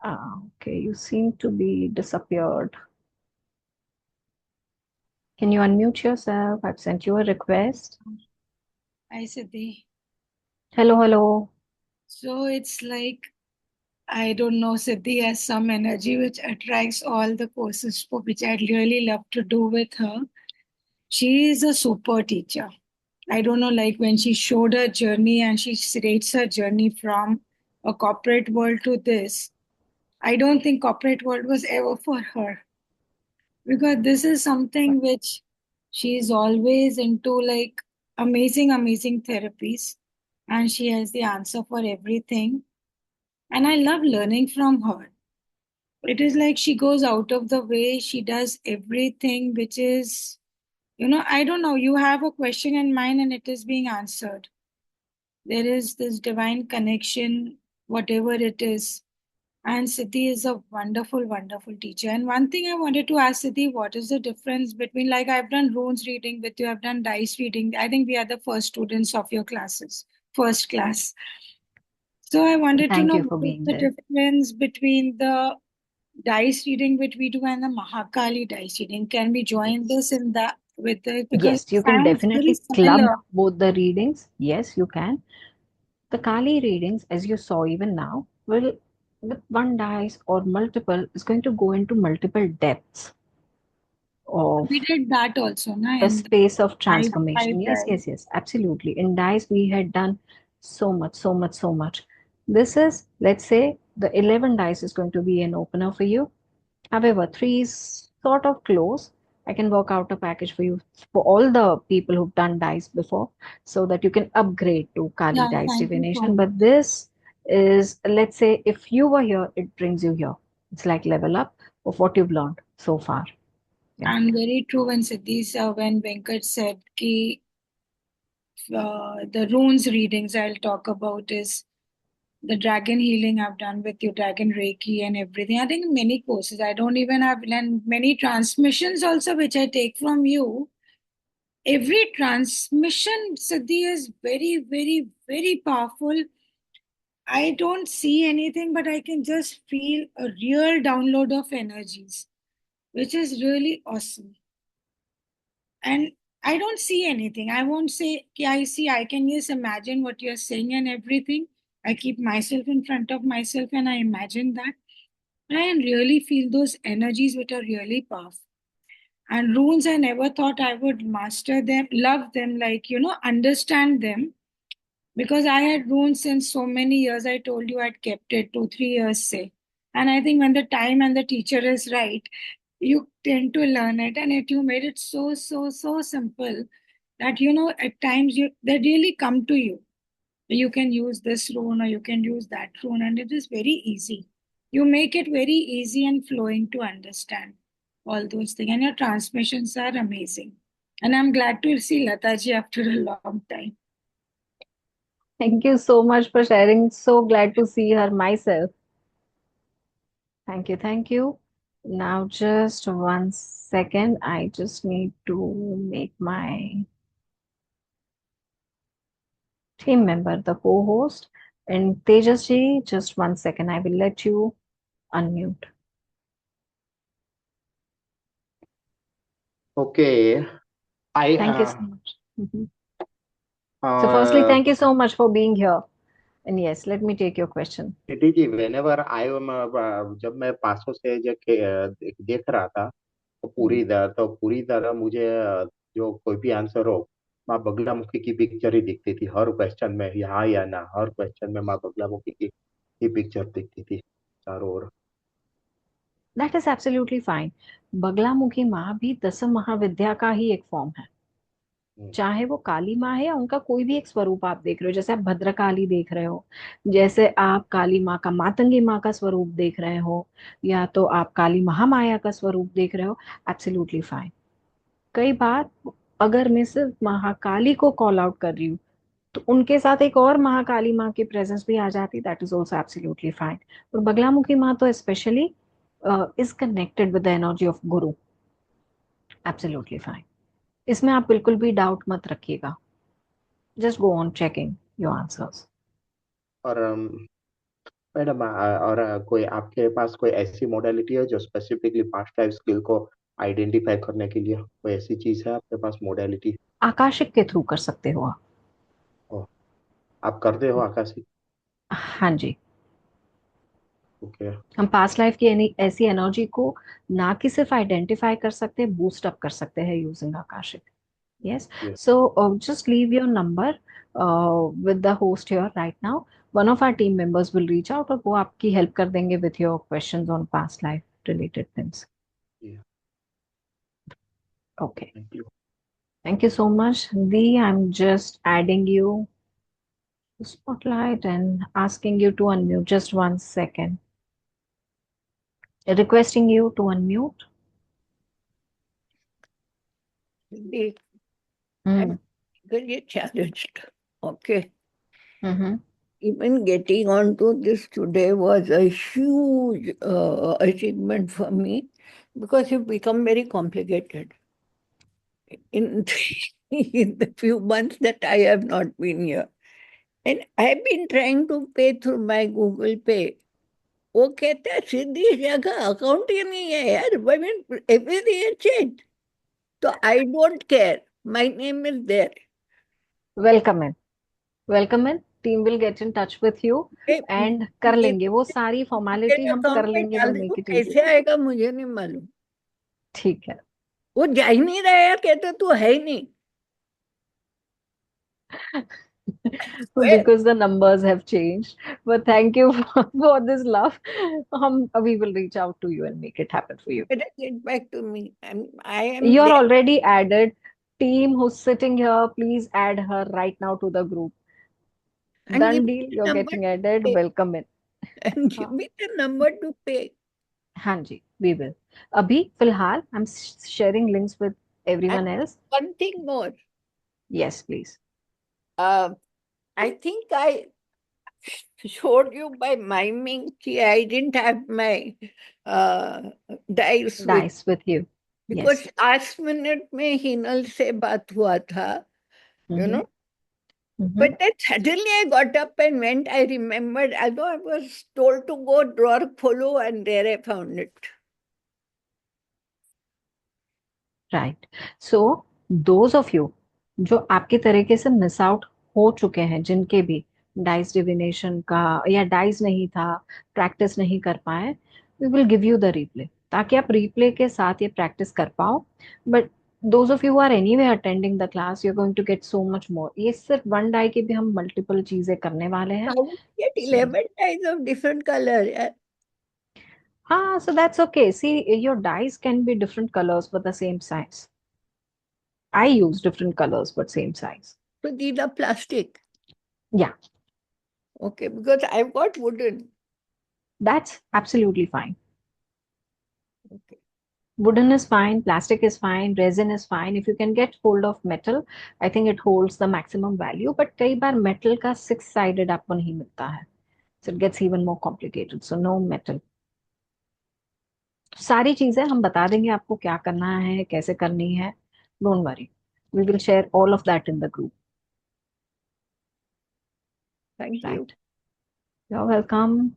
okay, you seem to be disappeared. Can you unmute yourself? I've sent you a request. Hi, Siddhi. Hello, hello. So it's like, I don't know, Siddhi has some energy which attracts all the courses for which I'd really love to do with her. She is a super teacher. I don't know, like when she showed her journey and she rates her journey from a corporate world to this, I don't think corporate world was ever for her, because this is something which she is always into, like amazing therapies, and she has the answer for everything. And I love learning from her. It is like she goes out of the way, she does everything which is, I don't know, you have a question in mind and it is being answered. There is this divine connection, whatever it is. And Siddhi is a wonderful teacher. And one thing I wanted to ask Siddhi, what is the difference between, like, I've done runes reading with you, I've done dice reading. I think we are the first students of your classes, first class. So I wanted to Thank know you what for is being the there. difference between the dice reading which we do and the Mahakali dice reading. Can we join Yes. this in the with it? Because Yes, it you can sounds very definitely club similar. both the readings. Yes, you can. The Kali readings, as you saw even now, will with one dice or multiple is going to go into multiple depths of We did that also, na, the in the space of five transformation. Yes, dice. yes, yes, absolutely. In dice, we had done so much, so much, so much. This is, let's say, the 11 dice is going to be an opener for you. However, 3 is sort of close. I can work out a package for you for all the people who've done dice before so that you can upgrade to Kali Yeah, dice thank you so divination. much. But this is, let's say, if you were here, it brings you here. It's like level up of what you've learned so far. Yeah. And very true when Siddhi, when Venkat said ki the runes readings I'll talk about is the dragon healing I've done with you, dragon reiki and everything. I think many courses. I don't even have, and many transmissions also which I take from you. Every transmission, Siddhi, is very powerful. I don't see anything, but I can just feel a real download of energies, which is really awesome. And I don't see anything. I won't say, yeah, I see, I can just imagine what you're saying and everything. I keep myself in front of myself and I imagine that. And I really feel those energies which are really powerful. And runes, I never thought I would master them, love them, like, understand them. Because I had runes since so many years. I told you I'd kept it 2, 3 years, say. And I think when the time and the teacher is right, you tend to learn it, and you made it so simple that at times they really come to you. You can use this rune or you can use that rune, and it is very easy. You make it very easy and flowing to understand all those things, and your transmissions are amazing. And I'm glad to see Lataji after a long time. Thank you so much for sharing. So glad to see her myself. Thank you. Thank you. Now, just 1 second. I just need to make my team member the co-host. And Tejasji, just 1 second. I will let you unmute. Okay. Thank you so much. So, firstly, thank you so much for being here. And yes, let me take your question. Nidhi ji, whenever I am जब मैं पासों से देख रहा था तो पूरी तरह मुझे जो कोई भी आंसर हो माँ बगलामुखी की पिक्चर ही दिखती थी हर क्वेश्चन में, हाँ या ना, हर क्वेश्चन में माँ बगलामुखी की ही पिक्चर दिखती थी चारों ओर। That is absolutely fine. Baglamukhi माँ भी दस महाविद्या का ही एक फॉर्म है। चाहे वो काली माँ है या उनका कोई भी एक स्वरूप आप देख रहे हो, जैसे आप भद्रकाली देख रहे हो, जैसे आप काली माँ का मातंगी माँ का स्वरूप देख रहे हो, या तो आप काली महामाया का स्वरूप देख रहे हो, एब्सोल्युटली फाइन। कई बार अगर मैं सिर्फ महाकाली को कॉल आउट कर रही हूँ तो उनके साथ एक और महाकाली माँ की प्रेजेंस भी आ जाती, that is also absolutely fine. और बगलामुखी माँ तो specially is connected with the energy of Guru, absolutely fine. इसमें आप बिल्कुल भी डाउट मत रखिएगा। Just go on checking your answers. और मैडम और कोई आपके पास कोई ऐसी मॉडलिटी है जो स्पेसिफिकली पास्ट लाइफ स्किल को आइडेंटिफाई करने के लिए कोई ऐसी चीज है आपके पास मॉडलिटी? आकाशिक के थ्रू कर सकते हो आप। ओ, आप करते हो आकाशिक? हाँ जी। ओके। हम पास्ट लाइफ की ऐसी एनर्जी को ना कि सिर्फ आइडेंटिफाई कर सकते हैं, बूस्ट अप कर सकते हैं using Akashic. Yes. Yes. So just leave your number with the host here right now. One of our team members will reach out और वो आपकी help कर देंगे with your questions on past life related things. Yeah. Okay. Thank you. Thank you so much. Dee, I'm just adding you to Spotlight and asking you to unmute. Just 1 second. Requesting you to unmute. I'm very challenged. Okay. Mm-hmm. Even getting onto this today was a huge achievement for me because it become very complicated in, in the few months that I have not been here. And I've been trying to pay through my Google Pay. वो कहता है सीधी जगह account ही नहीं है यार, I mean everything has changed. So I don't care. My name is there. Welcome in. Welcome in. Team will get in touch with you and कर लेंगे वो सारी फॉर्मेलिटी, हम कर लेंगे। we'll make it easy. कैसे आएगा मुझे नहीं मालूम। ठीक है। वो जा ही नहीं रहा यार, कहते तू है ही नहीं। Because the numbers have changed. But thank you for this love. We will reach out to you and make it happen for you. Get back to me. I am You're there. already added. Team who's sitting here, please add her right now to the group. And Done deal. You're getting added. Welcome in. And give me the number to pay. हाँ जी, we will. अभी फिलहाल I'm sharing links with everyone else. One thing more. Yes, please. I think I showed you by miming कि I didn't have my dice with you. Because Yes. last minute में हिनल से बात हुआ था, you know. But then suddenly I got up and went. I remembered, although I was told to go drawer follow, and there I found it. Right. So those of you जो आपके तरीके से miss out हो चुके हैं, जिनके भी dice divination का या डाइस नहीं था, प्रैक्टिस नहीं कर पाए, we will give you the replay ताकि आप रिप्ले के साथ ये प्रैक्टिस कर पाओ। But those of you who are anyway attending the class, you're going to get so much more. ये सिर्फ वन डाई की भी हम मल्टीपल चीजें करने वाले हैं। How get 11 dice of different color? So that's okay. See, your dies can be different colors but the same size. I use different colors but same size. So these are plastic. Yeah, Okay, because I've got wooden. that's absolutely fine. Okay. Wooden is fine, plastic is fine, resin is fine. If you can get hold of metal, I think it holds the maximum value. But कई बार metal का six-sided आपको नहीं मिलता है. So it gets even more complicated. So no metal. सारी चीजें हम बता देंगे आपको क्या करना है, कैसे करनी है. Don't worry. We will share all of that in the group. Thank you. Right. You're welcome.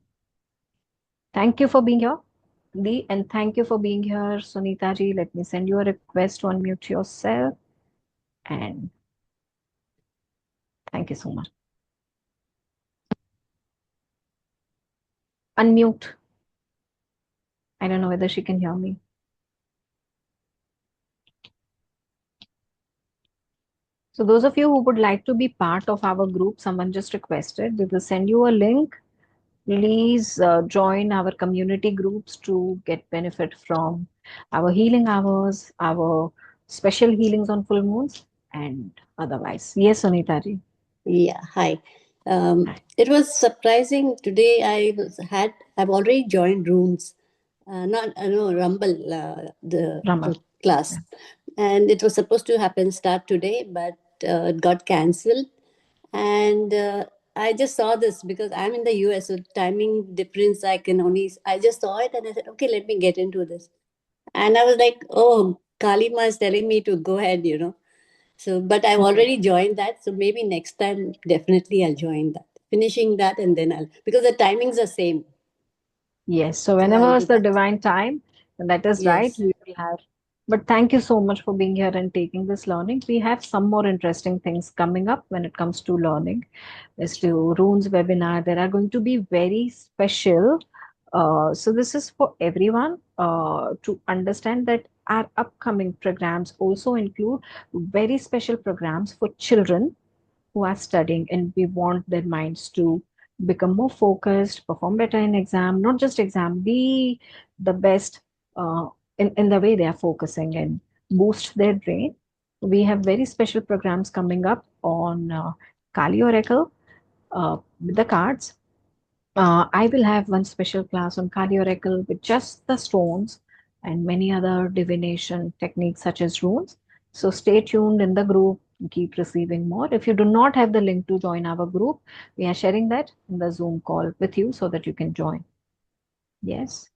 Thank you for being here, Lee, and thank you for being here, Sunita ji. Let me send you a request to unmute yourself. And thank you so much. Unmute. I don't know whether she can hear me. So those of you who would like to be part of our group, someone just requested, we will send you a link. Please join our community groups to get benefit from our healing hours, our special healings on full moons, and otherwise. Yes, Sunita ji. Yeah, hi. Hi. It was surprising today. I've already joined Rooms, not no Rumble, the Ramal. class, and it was supposed to start today, but it got cancelled. And I just saw this because I'm in the US, so timing difference. I just saw it and I said, okay, let me get into this. And I was like, oh, Kalima is telling me to go ahead, you know. So, but I've already joined that. So maybe next time, definitely I'll join that. Finishing that and then because the timings are same. Yes. So So whenever I'll is do the that. divine time, and that is right, Yes. we will have. But thank you so much for being here and taking this learning. We have some more interesting things coming up when it comes to learning. As to Runes webinar, there are going to be very special. So this is for everyone to understand that our upcoming programs also include very special programs for children who are studying, and we want their minds to become more focused, perform better in exam, not just exam, be the best in the way they are focusing and boost their brain. We have very special programs coming up on Kali Oracle with the cards. I will have one special class on Kali Oracle with just the stones and many other divination techniques such as runes. So stay tuned in the group and keep receiving more. If you do not have the link to join our group, we are sharing that in the Zoom call with you so that you can join. Yes.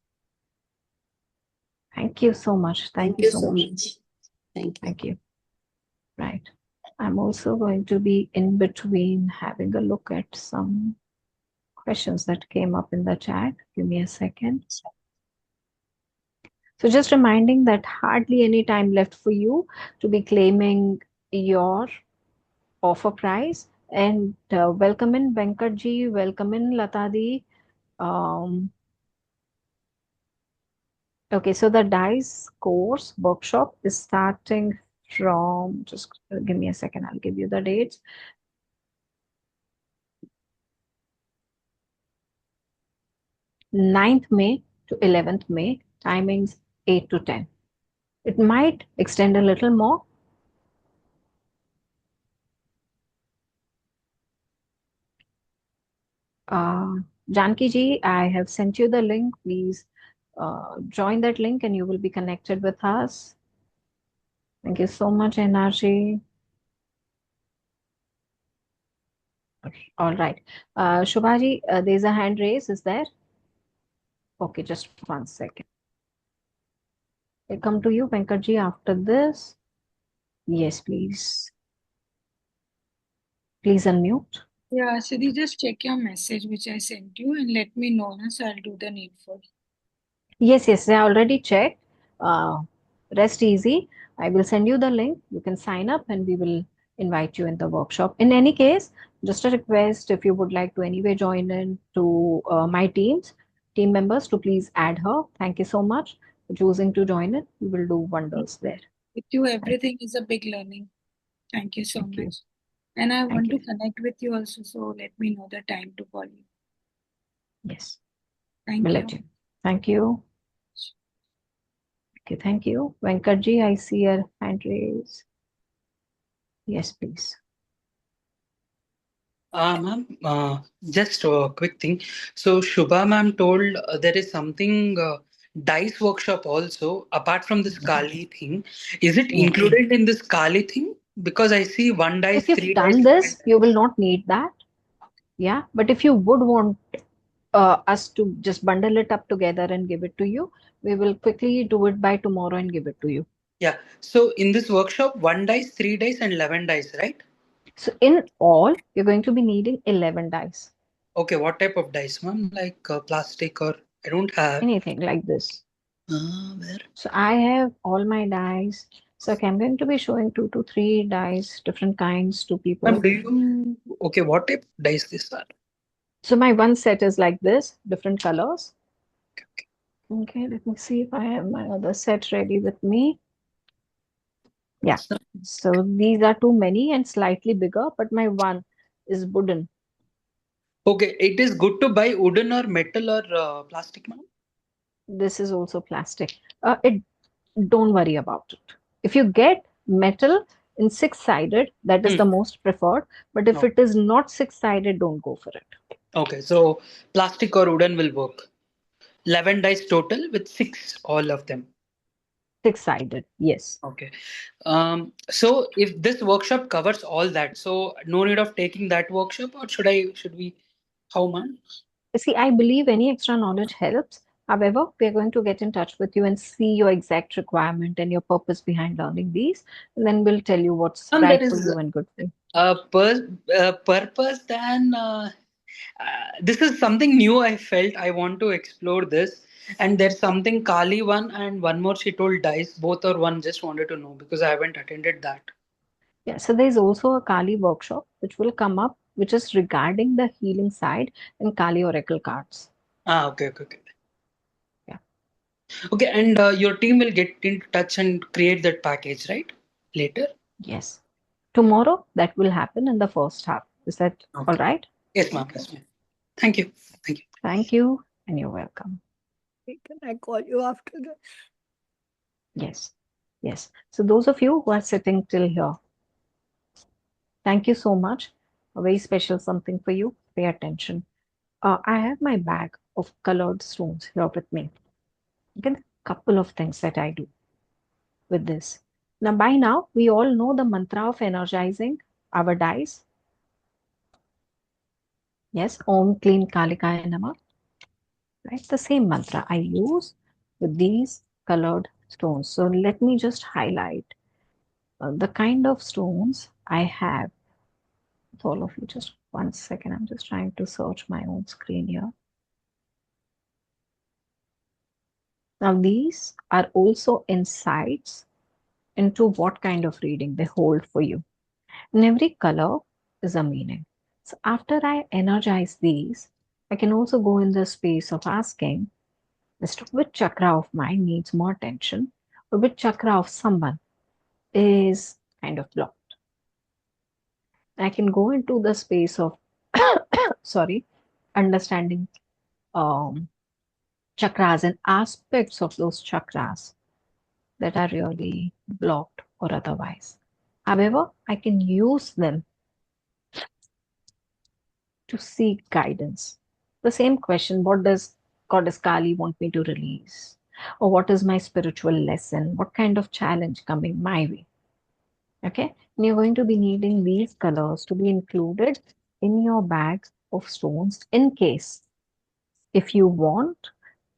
Thank you so much. Thank you so much. Thank you. Thank you. Right. I'm also going to be in between having a look at some questions that came up in the chat. Give me a second. So just reminding that hardly any time left for you to be claiming your offer price. And welcome in Venkatji, welcome in Latadi. Okay, so the dice course workshop is starting from, just give me a second, I'll give you the dates. May to 11th May, timings 8 to 10. It might extend a little more. Janki ji, I have sent you the link. Please join that link and you will be connected with us. Thank you so much, NRG. All right. Shubhaji, there's a hand raise. Is there? Okay, just 1 second. I'll come to you, Venkatji, after this. Yes, please. Please unmute. Yeah, Siddhi, just check your message which I sent you and let me know, so I'll do the needful. Yes, I already checked. Rest easy. I will send you the link. You can sign up and we will invite you in the workshop. In any case, just a request, if you would like to anyway join in to my team members, to please add her. Thank you so much for choosing to join in. We will do wonders there. With you, everything is a big learning. Thank you so Thank you. much. And I want you. to connect with you also, so let me know the time to call you. Yes, Thank we'll you. let you. Thank you. Okay, thank you. Venkatji, I see your hand raised. Yes, please. Ma'am, just a quick thing. So Shubha ma'am told there is something dice workshop also apart from this Kali thing. Is it Yes. included in this Kali thing? Because I see one dice, If you've three done dice. this, you will not need that. Yeah, but if you would want us to just bundle it up together and give it to you, we will quickly do it by tomorrow and give it to you. Yeah. So in this workshop, one dice, three dice, and 11 dice, right? So in all, you're going to be needing 11 dice. Okay. What type of dice, ma'am? Like plastic or I don't have. Anything like this. Where? So I have all my dice. So okay, I'm going to be showing 2 to 3 dice, different kinds to people. Ma'am, do you? Okay. What type of dice these are? So my one set is like this, different colors. Okay, let me see if I have my other set ready with me. Yeah, so these are too many and slightly bigger, but my one is wooden. Okay. It is good to buy wooden or metal or plastic, ma'am. This is also plastic. It don't worry about it. If you get metal in six-sided, that is the most preferred. But if No. it is not six-sided, don't go for it. Okay. So plastic or wooden will work. 11 dice total with six, all of them. Six-sided, yes. Okay. So if this workshop covers all that, so no need of taking that workshop, or should we, how man? See, I believe any extra knowledge helps. However, we are going to get in touch with you and see your exact requirement and your purpose behind learning these. And then we'll tell you what's And right there for is you and good for you. a purpose, then this is something new I felt. I want to explore this. And there's something Kali one and one more she told dice, both or one, just wanted to know because I haven't attended that. Yeah, so there's also a Kali workshop which will come up, which is regarding the healing side and Kali Oracle cards. Okay. Yeah. Okay, and your team will get in touch and create that package, right? Later? Yes. Tomorrow, that will happen in the first half. Is that all Okay. right? Yes, ma'am. Yes, ma'am. Thank you. Thank you. Thank you, and you're welcome. Can I call you after this? Yes. Yes. So those of you who are sitting till here, thank you so much. A very special something for you. Pay attention. I have my bag of colored stones here with me. Again, a couple of things that I do with this. Now, by now, we all know the mantra of energizing our dice. Yes, Om Kleen Kalikaya Namah. Right, the same mantra I use with these colored stones. So let me just highlight the kind of stones I have with all of you. Just 1 second. I'm just trying to search my own screen here. Now, these are also insights into what kind of reading they hold for you. And every color is a meaning. So after I energize these, I can also go in the space of asking as to which chakra of mine needs more attention or which chakra of someone is kind of blocked. I can go into the space of sorry, understanding chakras and aspects of those chakras that are really blocked or otherwise. However, I can use them to seek guidance. The same question, what does Goddess Kali want me to release? Or what is my spiritual lesson? What kind of challenge coming my way? Okay, and you're going to be needing these colors to be included in your bags of stones in case if you want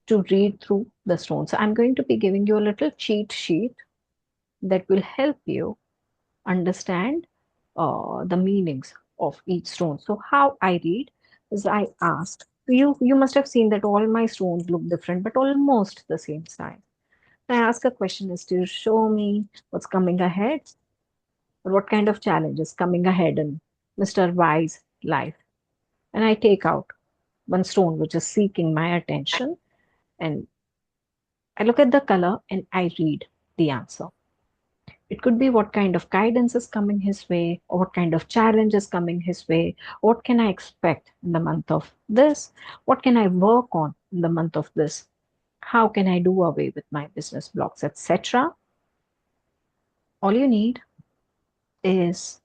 to read through the stones. So I'm going to be giving you a little cheat sheet that will help you understand the meanings of each stone. So how I read is I ask you must have seen that all my stones look different but almost the same size. I ask a question is to show me what's coming ahead or what kind of challenge is coming ahead in Mr. Y's life. And I take out one stone which is seeking my attention and I look at the color and I read the answer. It could be what kind of guidance is coming his way, or what kind of challenge is coming his way. What can I expect in the month of this? What can I work on in the month of this? How can I do away with my business blocks, etc.? All you need is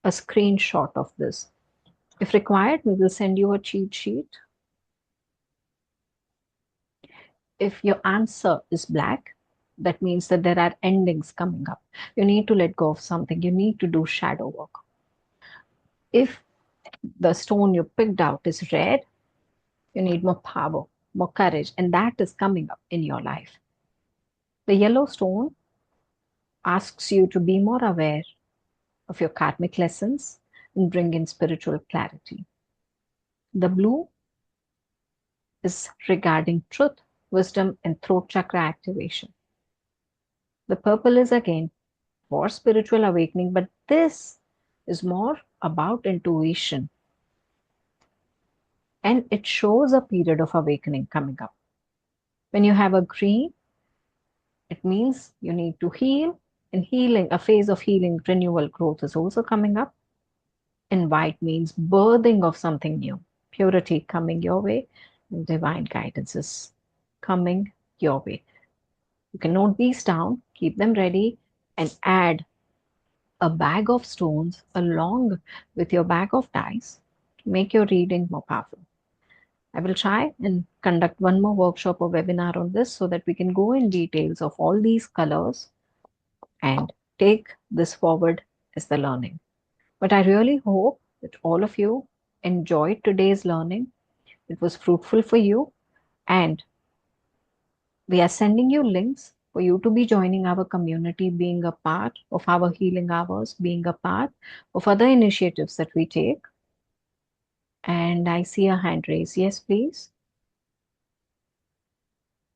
a screenshot of this. If required, we will send you a cheat sheet. If your answer is black, that means that there are endings coming up. You need to let go of something. You need to do shadow work. If the stone you picked out is red, you need more power, more courage, and that is coming up in your life. The yellow stone asks you to be more aware of your karmic lessons and bring in spiritual clarity. The blue is regarding truth, wisdom, and throat chakra activation. The purple is again for spiritual awakening, but this is more about intuition. And it shows a period of awakening coming up. When you have a green, it means you need to heal, and healing, a phase of healing, renewal, growth is also coming up. And white means birthing of something new, purity coming your way, and divine guidance is coming your way. You can note these down, keep them ready, and add a bag of stones along with your bag of dice to make your reading more powerful. I will try and conduct one more workshop or webinar on this so that we can go in details of all these colors and take this forward as the learning. But I really hope that all of you enjoyed today's learning. It was fruitful for you, and we are sending you links for you to be joining our community, being a part of our healing hours, being a part of other initiatives that we take. And I see a hand raised. Yes, please.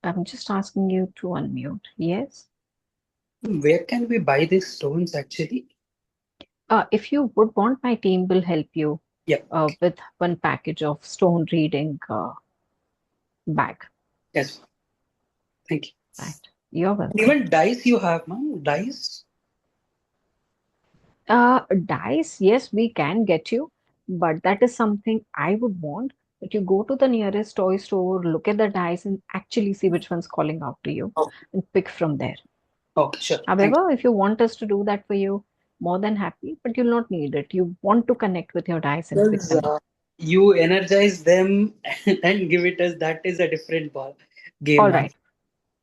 I'm just asking you to unmute. Yes. Where can we buy these stones actually? If you would want, my team will help you Yeah. with one package of stone reading bag. Yes. Thank you. Right. You're welcome. Even dice you have, ma'am? Dice? Dice, yes, we can get you, but that is something I would want that you go to the nearest toy store, look at the dice, and actually see which one's calling out to you and pick from there. Okay, sure. However, if you want us to do that for you, more than happy, but you'll not need it. You want to connect with your dice and pick them up. You energize them and give it us. That is a different game. All right,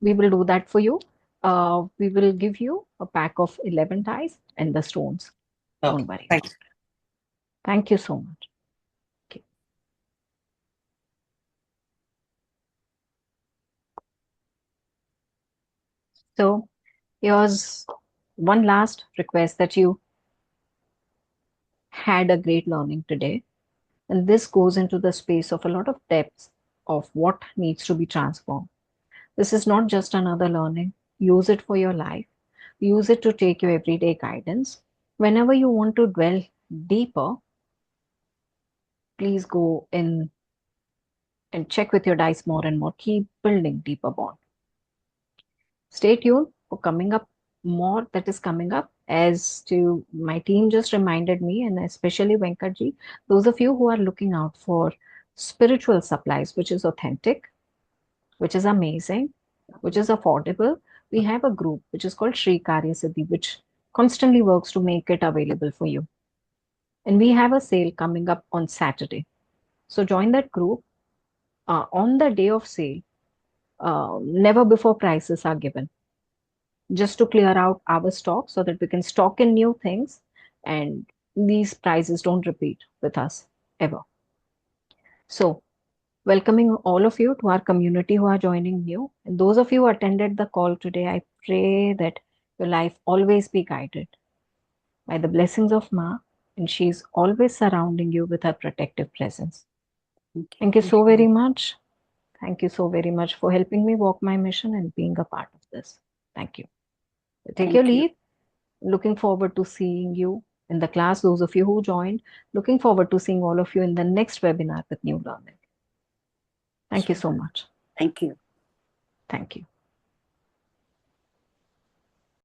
we will do that for you. We will give you a pack of 11 dice and the stones. Okay. Don't worry. Thanks. Thank you so much. Okay. So here's one last request that you had a great learning today. And this goes into the space of a lot of depths of what needs to be transformed. This is not just another learning. Use it for your life. Use it to take your everyday guidance. Whenever you want to dwell deeper, please go in and check with your dice more and more. Keep building deeper bond. Stay tuned for coming up more that is coming up. As to my team just reminded me, and especially Venkatji, those of you who are looking out for spiritual supplies, which is authentic, which is amazing, which is affordable, we have a group which is called Sri Karya Siddhi, which constantly works to make it available for you. And we have a sale coming up on Saturday. So join that group. On the day of sale, never before prices are given, just to clear out our stock so that we can stock in new things and these prices don't repeat with us ever. So welcoming all of you to our community who are joining new, and those of you who attended the call today, I pray that your life always be guided by the blessings of Ma, and she's always surrounding you with her protective presence. Thank you so very much. Thank you so very much for helping me walk my mission and being a part of this. Thank you. Take your leave. Looking forward to seeing you in the class. Those of you who joined, looking forward to seeing all of you in the next webinar with new learning. Thank you so much. Thank you. Thank you.